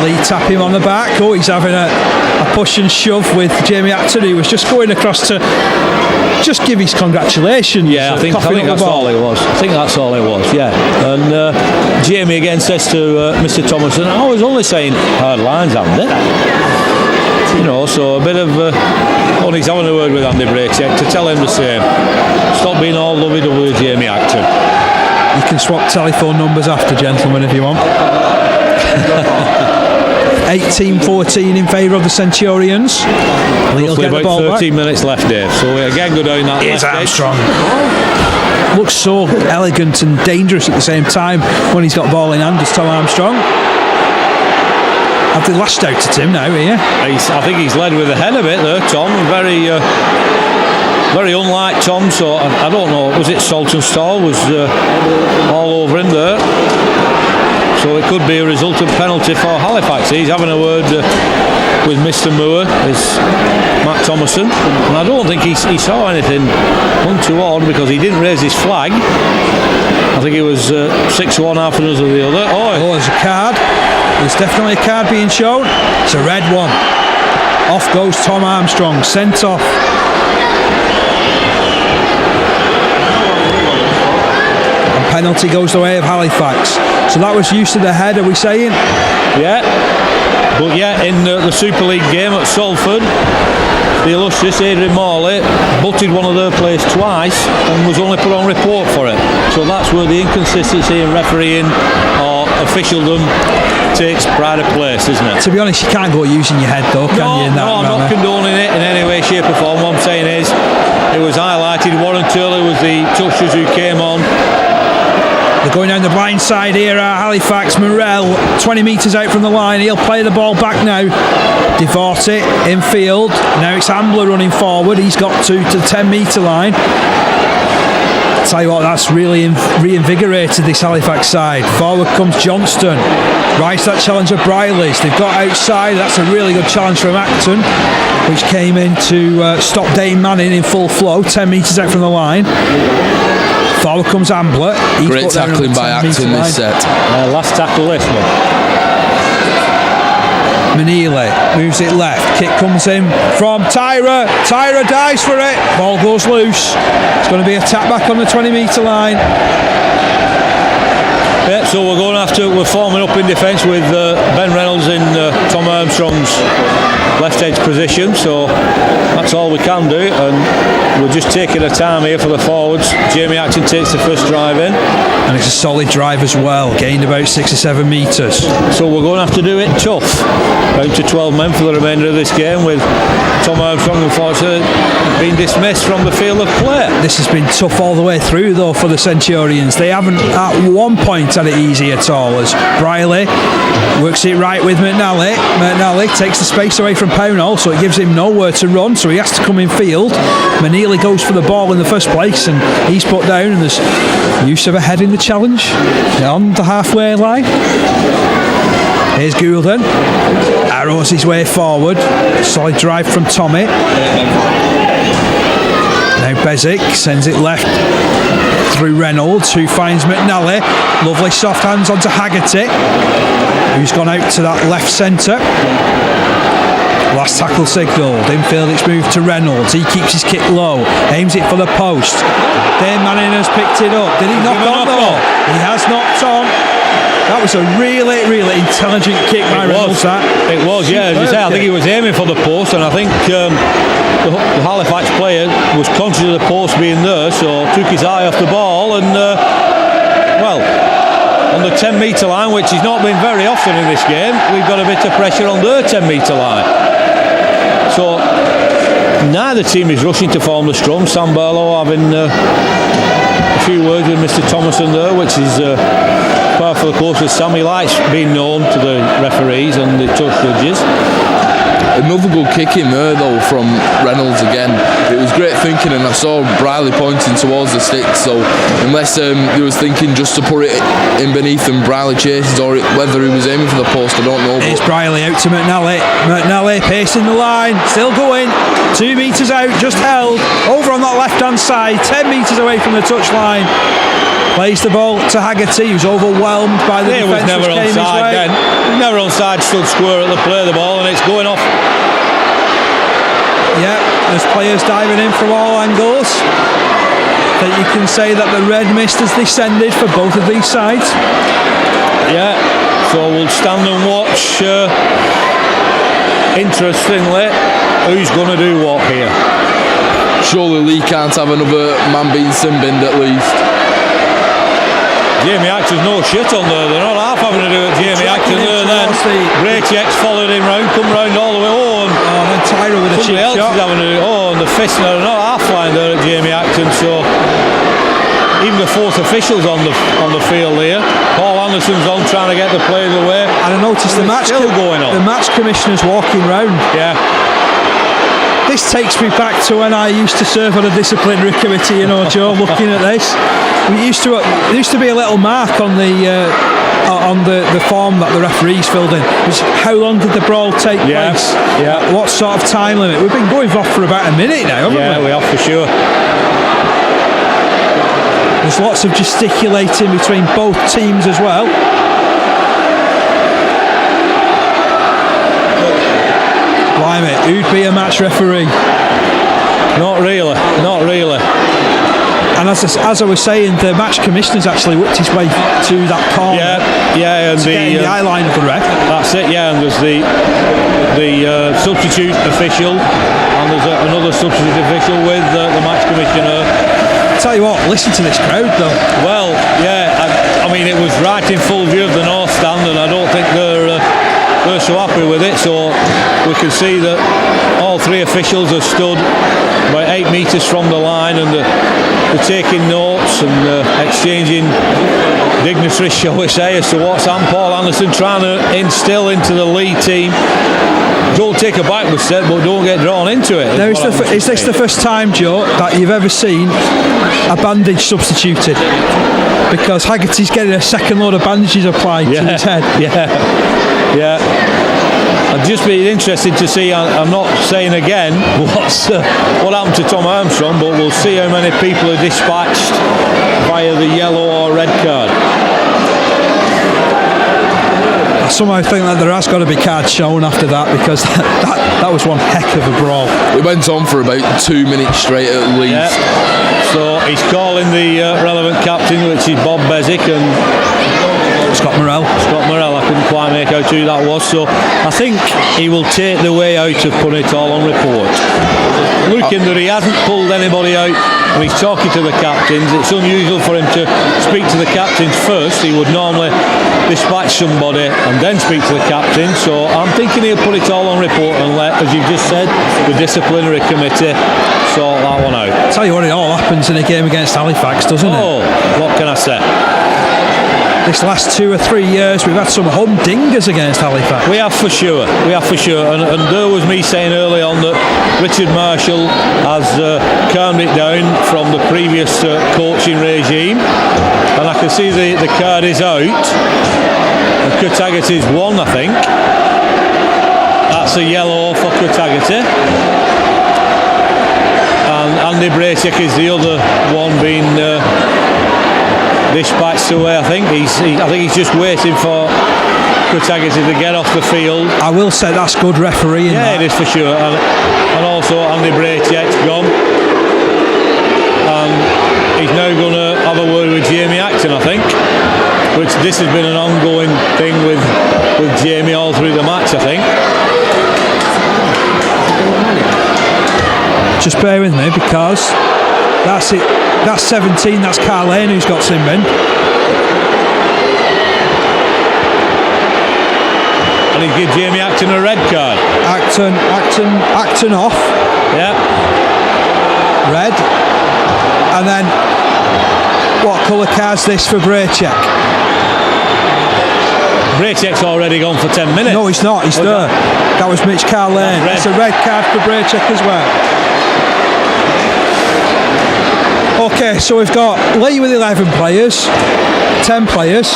Speaker 1: Leigh tap him on the back. Oh, he's having a push and shove with Jamie Acton, who was just going across to just give his congratulations.
Speaker 2: Yeah, I think that's all it was. I think that's all it was, yeah. And Jamie again says to Mr. Thomason, I was only saying hard lines, haven't they? You know, so a bit of he's having a word with Andy Braycheck to tell him the same. Stop being all lovey-dovey with Jamie Acton.
Speaker 1: You can swap telephone numbers after, gentlemen, if you want. 18-14 in favour of the Centurions.
Speaker 2: Roughly about 13 minutes left, Dave. So we again go down that
Speaker 1: Here's
Speaker 2: left
Speaker 1: Armstrong. Looks so elegant and dangerous at the same time when he's got ball in hand, as Tom Armstrong. Have they lashed out at him now here?
Speaker 2: I think he's led with the head a bit there, Tom. Very unlike Tom, so I don't know. Was it Salt and Stall was all over him there? So it could be a resultant penalty for Halifax. He's having a word with Mr. Moore, is Matt Thomason, and I don't think he saw anything untoward, because he didn't raise his flag. I think it was 6-1 half and the other.
Speaker 1: Oh, there's a card. There's definitely a card being shown. It's a red one. Off goes Tom Armstrong, sent off. Penalty goes the way of Halifax. So that was used to the head, are we saying?
Speaker 2: Yeah. But yeah, in the Super League game at Salford, the illustrious Adrian Morley butted one of their players twice and was only put on report for it. So that's where the inconsistency in refereeing or officialdom takes pride of place, isn't it?
Speaker 1: To be honest, you can't go using your head though, can you? In that
Speaker 2: I'm not condoning it in any way, shape or form. What I'm saying is, it was highlighted. Warren Turley was the touchers who came on.
Speaker 1: They're going down the blind side here at Halifax. Morel, 20 metres out from the line. He'll play the ball back now. Devorte infield. Now it's Ambler running forward. He's got to the 10 metre line. Tell you what, that's really reinvigorated this Halifax side. Forward comes Johnston. Rise that challenge of Briley's. They've got outside. That's a really good challenge from Acton, which came in to stop Dane Manning in full flow, 10 metres out from the line. Forward comes Ambler.
Speaker 3: Great tackling by Acton this set.
Speaker 2: Last tackle this one.
Speaker 1: Manili moves it left. Kick comes in from Tyra. Tyra dives for it. Ball goes loose. It's going to be a tap back on the 20 metre line.
Speaker 2: Yeah, so we're forming up in defence with Ben Reynolds in Tom Armstrong's left edge position, so that's all we can do, and we're just taking our time here for the forwards. Jamie Acton takes the first drive in,
Speaker 1: and it's a solid drive as well, gained about 6 or 7 metres.
Speaker 2: So we're going to have to do it tough. Down to 12 men for the remainder of this game, with Tom Armstrong unfortunately being dismissed from the field of play.
Speaker 1: This has been tough all the way through though for the Centurions. They haven't at one point had it easy at all, as Briley works it right with McNally. McNally takes the space away from Pownall, so it gives him nowhere to run, so he has to come in field. Manili goes for the ball in the first place and he's put down, and there's use of a head in the challenge on the halfway line. Here's Goulden, arrows his way forward, solid drive from Tommy. Now Bezic sends it left through Reynolds, who finds McNally. Lovely soft hands onto Haggerty, who's gone out to that left centre. Last tackle signalled. Infield, it's moved to Reynolds. He keeps his kick low, aims it for the post. Dane Manning has picked it up. Did he knock on though? He has knocked on. That was a really, really intelligent kick by Reynolds.
Speaker 2: It was, yeah. As you say, I think he was aiming for the post, and I think the Halifax player was conscious of the post being there, so took his eye off the ball, and on the 10 metre line, which has not been very often in this game, we've got a bit of pressure on their 10 metre line. So neither team is rushing to form the scrum. Sam Barlow having a few words with Mr. Thomason there, which is par for the course with Sam. He likes being known to the referees and the touch judges.
Speaker 3: Another good kick in there though from Reynolds again. It was great thinking, and I saw Briley pointing towards the stick, so unless he was thinking just to put it in beneath and Briley chases, or whether he was aiming for the post, I don't know.
Speaker 1: It's Briley out to McNally. McNally pacing the line, still going, 2 metres out, just held over on that left hand side, 10 metres away from the touch line. Plays the ball to Haggerty, who's overwhelmed by the defence which came his way.
Speaker 2: Then. Never onside, stood square at the play of the ball, and it's going off.
Speaker 1: Yeah, there's players diving in from all angles. That you can say that the red mist has descended for both of these sides.
Speaker 2: Yeah, so we'll stand and watch. Interestingly, who's going to do what here?
Speaker 3: Surely Leigh can't have another man being sin-binned at least.
Speaker 2: Jamie Acton's no shit on there. They're not half having to do it. Jamie Acton there then. Graycheck's followed him round, come round all the way.
Speaker 1: And then Tyra with a cheap shot.
Speaker 2: Is having to do it. And the fist are not half line there at Jamie Acton. So even the fourth official's on the field here. Paul Anderson's on trying to get the players away.
Speaker 1: And I noticed the match
Speaker 2: going on.
Speaker 1: The match commissioner's walking round.
Speaker 2: Yeah.
Speaker 1: This takes me back to when I used to serve on a disciplinary committee, you know, Joe, looking at this. There used to be a little mark on the form that the referees filled in. Which, how long did the brawl take place?
Speaker 2: Yeah.
Speaker 1: What sort of time limit? We've been going off for about a minute now, haven't we?
Speaker 2: Yeah, we have for sure.
Speaker 1: There's lots of gesticulating between both teams as well. Blimey, who'd be a match referee?
Speaker 2: Not really.
Speaker 1: And as I was saying, the match commissioner's actually worked his way to that corner.
Speaker 2: Yeah, and
Speaker 1: the eye line of the ref.
Speaker 2: That's it. Yeah, and there's the substitute official, and there's another substitute official with the match commissioner.
Speaker 1: Tell you what, listen to this crowd though.
Speaker 2: Well, yeah, I mean it was right in full view of the north stand, and I don't think they're so happy with it. So we can see that all three officials are stood about 8 metres from the line, and they're taking notes and exchanging dignitaries, shall we say, as to what Sam Paul Anderson trying to instill into the Leigh team. Don't take a backward step, but don't get drawn into it.
Speaker 1: Now, is this the first time, Joe, that you've ever seen a bandage substituted? Because Haggerty's getting a second load of bandages applied to his head.
Speaker 2: Yeah. I'd just be interested to see, I'm not saying again what happened to Tom Armstrong, but we'll see how many people are dispatched via the yellow or red card.
Speaker 1: I somehow think that there has got to be cards shown after that, because that was one heck of a brawl.
Speaker 3: It went on for about 2 minutes straight at least.
Speaker 2: Yeah. So he's calling the relevant captain, which is Bob Bezic, and
Speaker 1: Scott Morrell,
Speaker 2: I couldn't quite make out who that was, so I think he will take the way out of putting it all on report. Looking that he hasn't pulled anybody out when he's talking to the captains. It's unusual for him to speak to the captains first. He would normally dispatch somebody and then speak to the captain, so I'm thinking he'll put it all on report and let, as you've just said, the disciplinary committee sort that one out.
Speaker 1: Tell you what, it all happens in a game against Halifax, doesn't it?
Speaker 2: Oh, what can I say?
Speaker 1: This last 2 or 3 years we've had some humdingers against Halifax.
Speaker 2: We have for sure, and there was me saying early on that Richard Marshall has calmed it down from the previous coaching regime, and I can see the card is out, and Kurt Haggerty's won, I think. That's a yellow for Kurt Haggerty, and Andy Bracek is the other one being dispatched away. I think he's just waiting for Kurt Haggerty to get off the field.
Speaker 1: I will say that's good refereeing.
Speaker 2: Yeah, it is for sure. And also Andy Bracek's gone, and he's now going to have a word with Jamie Acton, I think. Which this has been an ongoing thing with Jamie all through the match, I think.
Speaker 1: Just bear with me, because that's it. That's 17, that's Carl Lane who's got sin bin.
Speaker 2: And he gives Jamie Acton a red card.
Speaker 1: Acton off.
Speaker 2: Yeah.
Speaker 1: Red. And then, what colour card's this for Bracek?
Speaker 2: Bracek's already gone for 10 minutes.
Speaker 1: No, he's not, he's there. That was Mitch Carl Lane. It's a red card for Bracek as well. Okay, so we've got Leigh with 11 players, 10 players,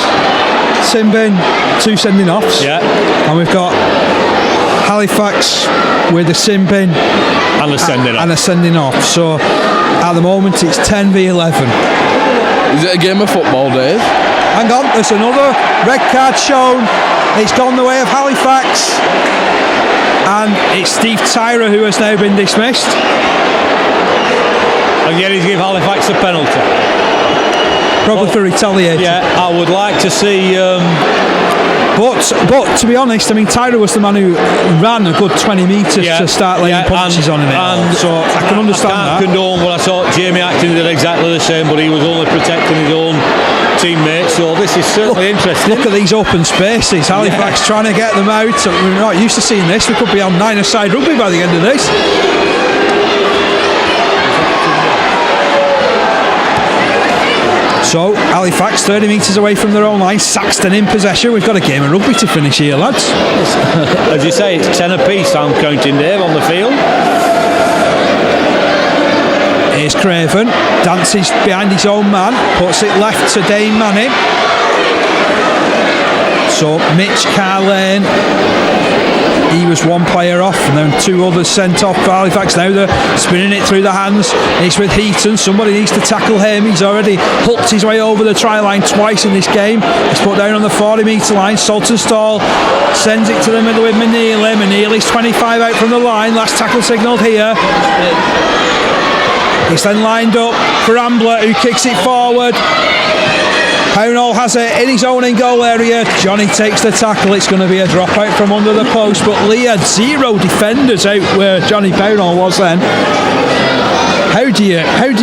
Speaker 1: sin bin, 2 sending offs, and we've got Halifax with a sin bin
Speaker 2: and a sending off.
Speaker 1: So at the moment it's 10 v 11.
Speaker 3: Is it a game of football, Dave?
Speaker 1: Hang on, there's another red card shown. It's gone the way of Halifax, and it's Steve Tyra who has now been dismissed.
Speaker 2: And yet he's given Halifax a penalty.
Speaker 1: Probably for retaliation.
Speaker 2: Yeah, I would like to see...
Speaker 1: But to be honest, I mean, Tyra was the man who ran a good 20 metres to start laying punches on him. So I can understand that.
Speaker 2: I can't condone what I thought Jamie Acton did exactly the same, but he was only protecting his own teammates. So this is certainly interesting.
Speaker 1: Look at these open spaces. Halifax trying to get them out. We're not used to seeing this. We could be on 9-a-side rugby by the end of this. So Halifax 30 metres away from their own line, Saxton in possession. We've got a game of rugby to finish here, lads.
Speaker 2: As you say, it's 10 apiece, I'm counting, Dave, on the field.
Speaker 1: Here's Craven, dances behind his own man, puts it left to Dane Manning. So Mitch Carlane, he was one player off, and then 2 others sent off for Halifax. Now they're spinning it through the hands. It's with Heaton. Somebody needs to tackle him. He's already hooked his way over the try line twice in this game. He's put down on the 40-metre line. Saltonstall sends it to the middle with Maneely. Maneely's 25 out from the line. Last tackle signalled here. It's then lined up for Ambler, who kicks it forward. Pownall has it in his own in-goal area. Johnny takes the tackle. It's going to be a dropout from under the post, but Leigh had 0 defenders out where Johnny Pownall was then. How do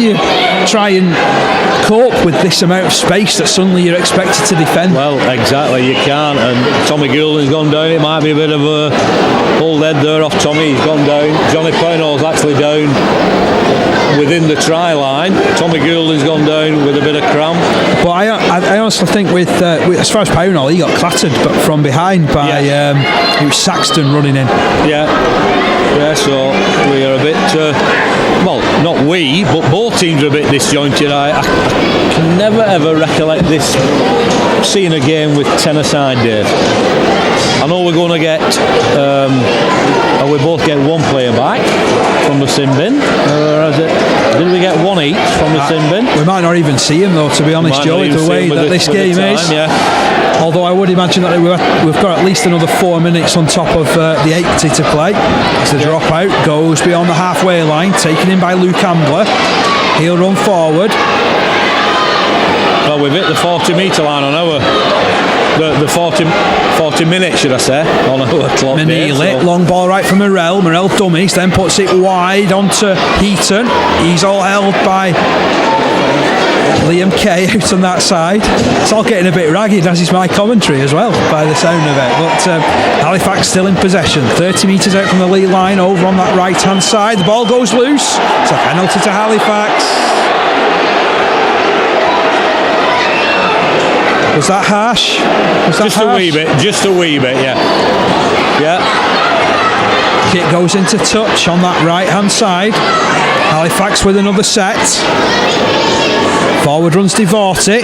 Speaker 1: you try and cope with this amount of space that suddenly you're expected to defend?
Speaker 2: Well, exactly, you can't. And Tommy Goulding's gone down. It might be a bit of a old head there off Tommy. He's gone down. Johnny Pownall's actually down within the try line. Tommy Goulding's gone down with a bit of cramp.
Speaker 1: But I honestly think with as far as Pownall, he got clattered, but from behind by it was Saxton running in.
Speaker 2: Yeah, so we are a bit, well, not we, but both teams are a bit disjointed. I can never ever recollect this, seeing a game with 10 aside, Dave. I know we're going to get, and we both get one player back from the sin bin. Did we get one each from the sin bin?
Speaker 1: We might not even see him though, to be honest, Joey, the way that this game is. Yeah. Although I would imagine that we've got at least another 4 minutes on top of the 80 to play. As the dropout goes beyond the halfway line, taken in by Luke Ambler. He'll run forward.
Speaker 2: Well, we've hit the 40-metre line on our... The 40 minutes, should I say, on our clock.
Speaker 1: Manili, so. Long ball right from Morell dummies, then puts it wide onto Heaton. He's all held by Liam Kay out on that side. It's all getting a bit ragged, as is my commentary as well, by the sound of it. But Halifax still in possession. 30 metres out from the Leigh line, over on that right-hand side. The ball goes loose. It's a penalty to Halifax. Was that harsh?
Speaker 2: Just a wee bit, yeah.
Speaker 1: Kick goes into touch on that right-hand side. Halifax with another set. Forward runs Devorty.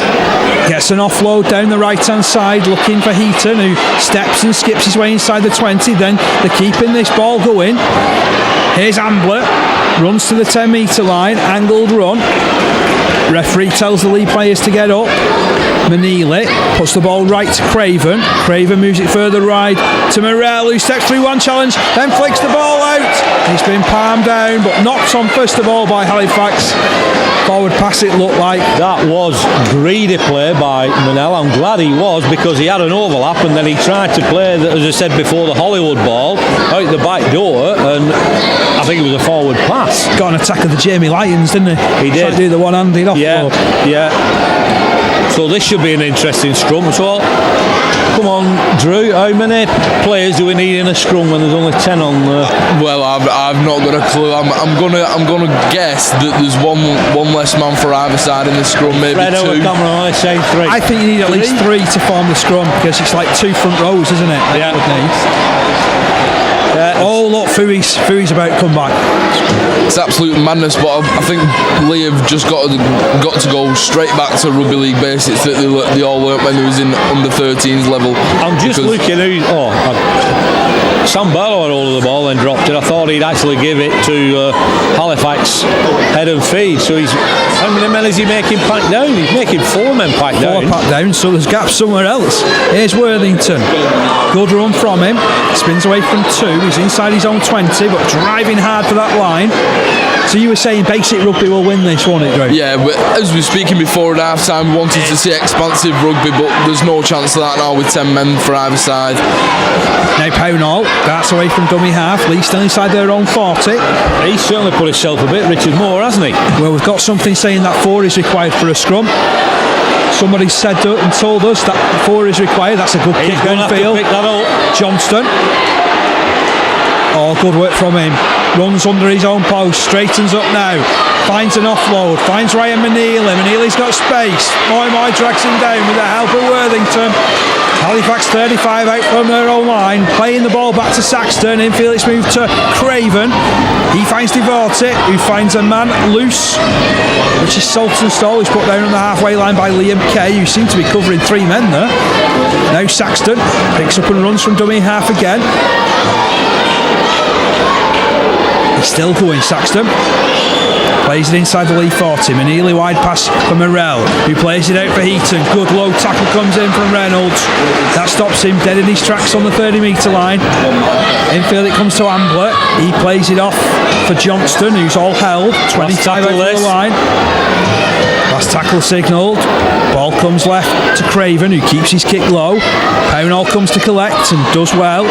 Speaker 1: Gets an offload down the right-hand side, looking for Heaton, who steps and skips his way inside the 20. Then they're keeping this ball going. Here's Ambler. Runs to the 10-metre line. Angled run. Referee tells the Leigh players to get up. Manili puts the ball right to Craven. Craven moves it further right to Morell, who steps through one challenge, then flicks the ball out. He's been palmed down, but knocked on first of all by Halifax. Forward pass it looked like.
Speaker 2: That was greedy play by Manel. I'm glad he was, because he had an overlap and then he tried to play, as I said before, the Hollywood ball out the back door, and I think it was a forward pass.
Speaker 1: Got an attack of the Jamie Lyons, didn't he?
Speaker 2: He did.
Speaker 1: Tried to do the one-handed offload.
Speaker 2: Yeah. So this should be an interesting scrum. So, come on, Drew. How many players do we need in a scrum when there's only 10 on there?
Speaker 3: Well, I've not got a clue. I'm gonna guess that there's one less man for either side in the scrum, maybe
Speaker 2: Fred
Speaker 3: two.
Speaker 2: Cameron, saying 3.
Speaker 1: I think you need at least 3 to form the scrum, because it's like 2 front rows, isn't it?
Speaker 2: Yeah.
Speaker 1: Oh look, Fui's about to come back.
Speaker 3: It's absolute madness, but I think Leigh have just got to go straight back to rugby league basics that they all learnt when they was in under 13s level.
Speaker 2: I'm just looking who. Sam Barlow had hold of the ball and dropped it. I thought he'd actually give it to Halifax head and feed. So how many men is he making pack down? He's making 4 men pack down.
Speaker 1: 4 pack down, so there's gaps somewhere else. Here's Worthington. Good run from him. Spins away from 2. He's inside his own 20, but driving hard for that line. So you were saying basic rugby will win this, won't it, Drew?
Speaker 3: Yeah, but as we were speaking before at half time, we wanted to see expansive rugby, but there's no chance of that now with 10 men for either side.
Speaker 1: Now Pownall darts away from dummy half. Leigh still inside their own 40.
Speaker 2: He's certainly put himself a bit, Richard Moore, hasn't he?
Speaker 1: Well, we've got something saying that 4 is required for a scrum. Somebody said and told us that 4 is required. That's a good kick downfield.
Speaker 2: Pick that up.
Speaker 1: Johnston. Oh, good work from him. Runs under his own post, straightens up now, finds an offload, finds Ryan Manili. Manili's got space. Moy drags him down with the help of Worthington. Halifax 35 out from their own line, playing the ball back to Saxton. Infield it's moved to Craven. He finds Devorty, who finds a man loose, which is Saltonstall, who's put down on the halfway line by Liam Kay, who seemed to be covering 3 men there. Now Saxton picks up and runs from dummy half again. He's still going, Saxton. plays it inside the Leigh 40. Manili wide pass for Morell, who plays it out for Heaton. Good low tackle comes in from Reynolds. That stops him dead in his tracks on the 30-metre line. Infield it comes to Ambler. He plays it off for Johnston, who's all held. 25 over the line. Last tackle signalled. Ball comes left to Craven, who keeps his kick low. Pownall comes to collect and does well.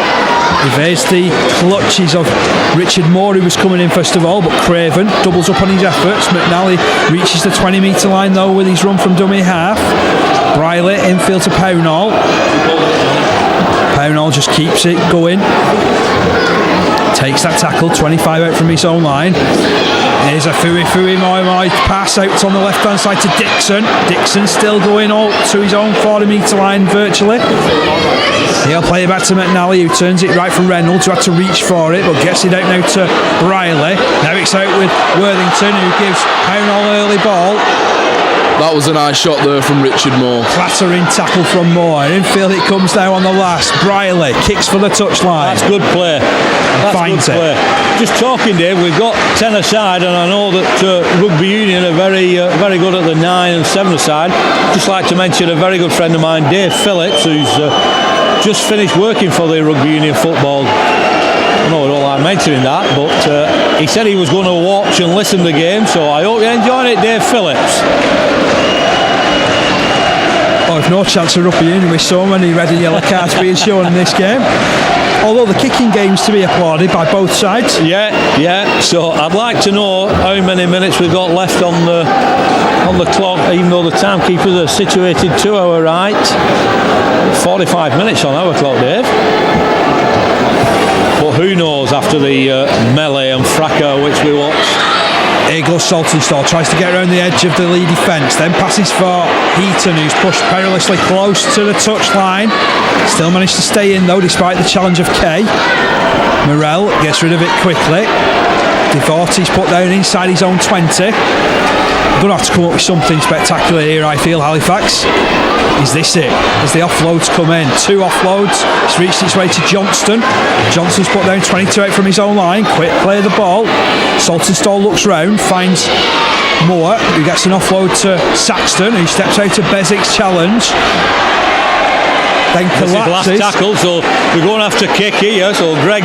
Speaker 1: Evades the clutches of Richard Moore, who was coming in first of all, but Craven doubles up on his efforts. McNally reaches the 20-metre line though with his run from dummy half. Briley infield to Pownall. Pownall just keeps it going. Takes that tackle, 25 out from his own line. Here's a Fui Moi pass out on the left hand side to Dixon. Dixon still going out to his own 40-metre line virtually. He'll play it back to McNally, who turns it right from Reynolds, who had to reach for it, but gets it out now to Briley. Now it's out with Worthington, who gives Pownall early ball.
Speaker 3: That was a nice shot there from Richard Moore.
Speaker 1: Clattering tackle from Moore. Infield it comes now on the last. Briley kicks for the touchline.
Speaker 2: That's good play. Finds it. Just talking, Dave, we've got 10 aside, and I know that Rugby Union are very good at the 9 and 7 aside. Just like to mention a very good friend of mine, Dave Phillips, who's just finished working for the Rugby Union football. I know I don't like mentioning that, but he said he was going to watch and listen to the game, so I hope you're enjoying it, Dave Phillips.
Speaker 1: Oh, I've no chance of Rugby Union with so many red and yellow cards being shown in this game. Although the kicking game's to be applauded by both sides.
Speaker 2: Yeah. So I'd like to know how many minutes we've got left on the clock, even though the timekeepers are situated to our right. 45 minutes on our clock, Dave. But who knows after the melee and fracas which we watched.
Speaker 1: Here goes Saltonstall, tries to get around the edge of the Leigh defence, then passes for Heaton, who's pushed perilously close to the touchline. Still managed to stay in though, despite the challenge of Kay. Morell gets rid of it quickly. Devorti's put down inside his own 20. We're going to have to come up with something spectacular here, I feel, Halifax. Is this it? As the offloads come in, 2 offloads. It's reached its way to Johnston. Johnston's put down 22 out from his own line. Quick play of the ball. Saltonstall looks round, finds Moore, who gets an offload to Saxton, who steps out to Bezik's challenge. Then collapses.
Speaker 2: Last tackle, so we're going to have to kick here. So Greg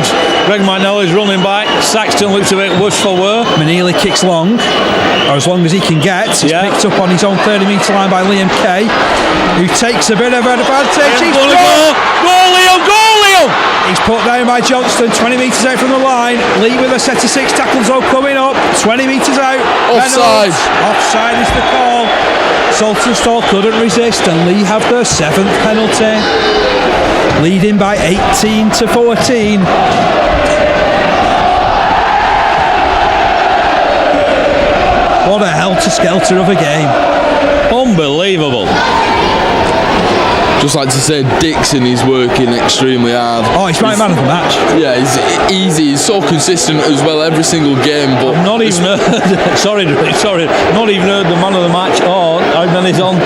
Speaker 2: McNally's running back. Saxton looks a bit worse for wear.
Speaker 1: Manili kicks long, or as long as he can get. He's picked up on his own 30-metre line by Liam Kay, who takes a bit of advantage. He's
Speaker 2: go, Liam, go, Liam!
Speaker 1: He's put down by Johnston, 20 metres out from the line. Leigh with a set of 6 tackles all coming up, 20 metres out.
Speaker 3: Offside.
Speaker 1: Offside is the call. Saltonstall couldn't resist, and Leigh have their 7th penalty, leading by 18 to 14. What a helter-skelter of a game.
Speaker 2: Unbelievable.
Speaker 3: Just like to say, Dixon is working extremely hard.
Speaker 1: Oh, he's my man of the match.
Speaker 3: Yeah, he's easy. He's so consistent as well every single game. But
Speaker 2: not even heard. sorry, not even heard the man of the match. Oh, how many's on?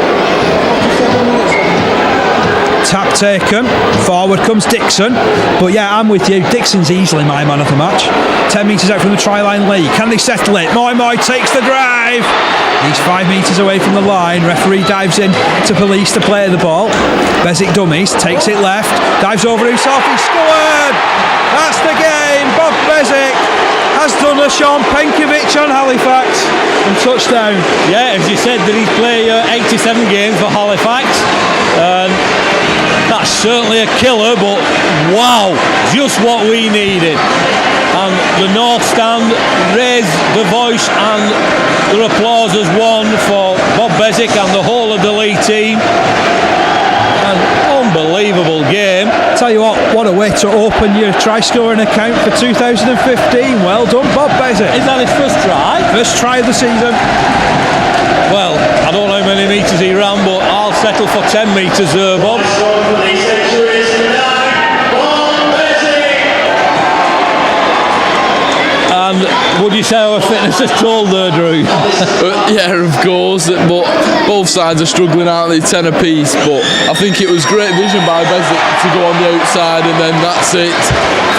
Speaker 1: Tap taken, forward comes Dixon, but yeah, I'm with you, Dixon's easily my man of the match. 10 metres out from the try line, Leigh, can they settle it? Moi takes the drive, he's 5 metres away from the line, referee dives in to police to play the ball. Bezic dummies, takes it left, dives over himself, he scored! That's the game, Bob Bezic has done a Sean Penkovic on Halifax and touchdown.
Speaker 2: Yeah, as you said, that he's played 87 games for Halifax. That's certainly a killer, but wow, just what we needed. And the North Stand raised the voice and their applause as one for Bob Bezic and the whole of the Leigh team. An unbelievable game.
Speaker 1: Tell you what a way to open your try scoring account for 2015. Well done, Bob Bezic.
Speaker 2: Is that his first try?
Speaker 1: First try of the season.
Speaker 2: Well, I don't know how many metres he ran, but I'll settle for 10 metres there, Bob. And would you say our fitness has told there, Drew?
Speaker 3: Yeah, of course, but both sides are struggling, aren't they? 10 apiece, but I think it was great vision by Bezic to go on the outside, and then that's it.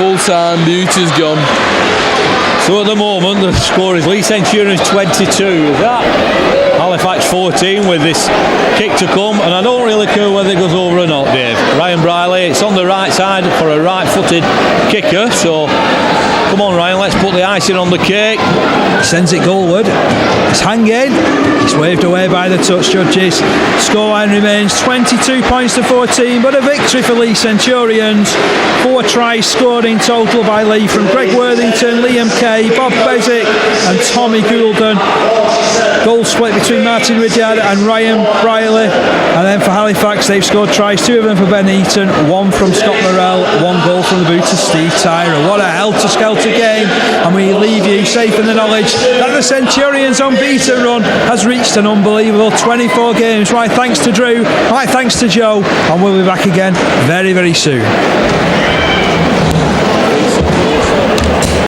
Speaker 3: Full time, beauty's gone.
Speaker 2: So at the moment the score is Leigh Centurions 22. Is that Halifax 14 with this kick to come, and I don't really care whether it goes over or not, Dave. Ryan Briley, it's on the right side for a right-footed kicker, so come on Ryan, let's put the icing on the cake.
Speaker 1: Sends it goalward. It's hanging. It's waved away by the touch judges. Scoreline remains 22 points to 14, but a victory for Leigh Centurions. 4 tries scored in total by Leigh from Greg Worthington, Liam Kay, Bob Bezic and Tommy Goulden. Goal split between Martin Ridyard and Ryan Briley. And then for Halifax, they've scored tries, 2 of them for Ben Eaton, 1 from Scott Morrell, 1 goal from the boot of Steve Tyra. What a helter-skelter game, and we leave you safe in the knowledge that the Centurions' unbeaten run has reached an unbelievable 24 games. My thanks to Drew, my thanks to Joe, and we'll be back again very, very soon.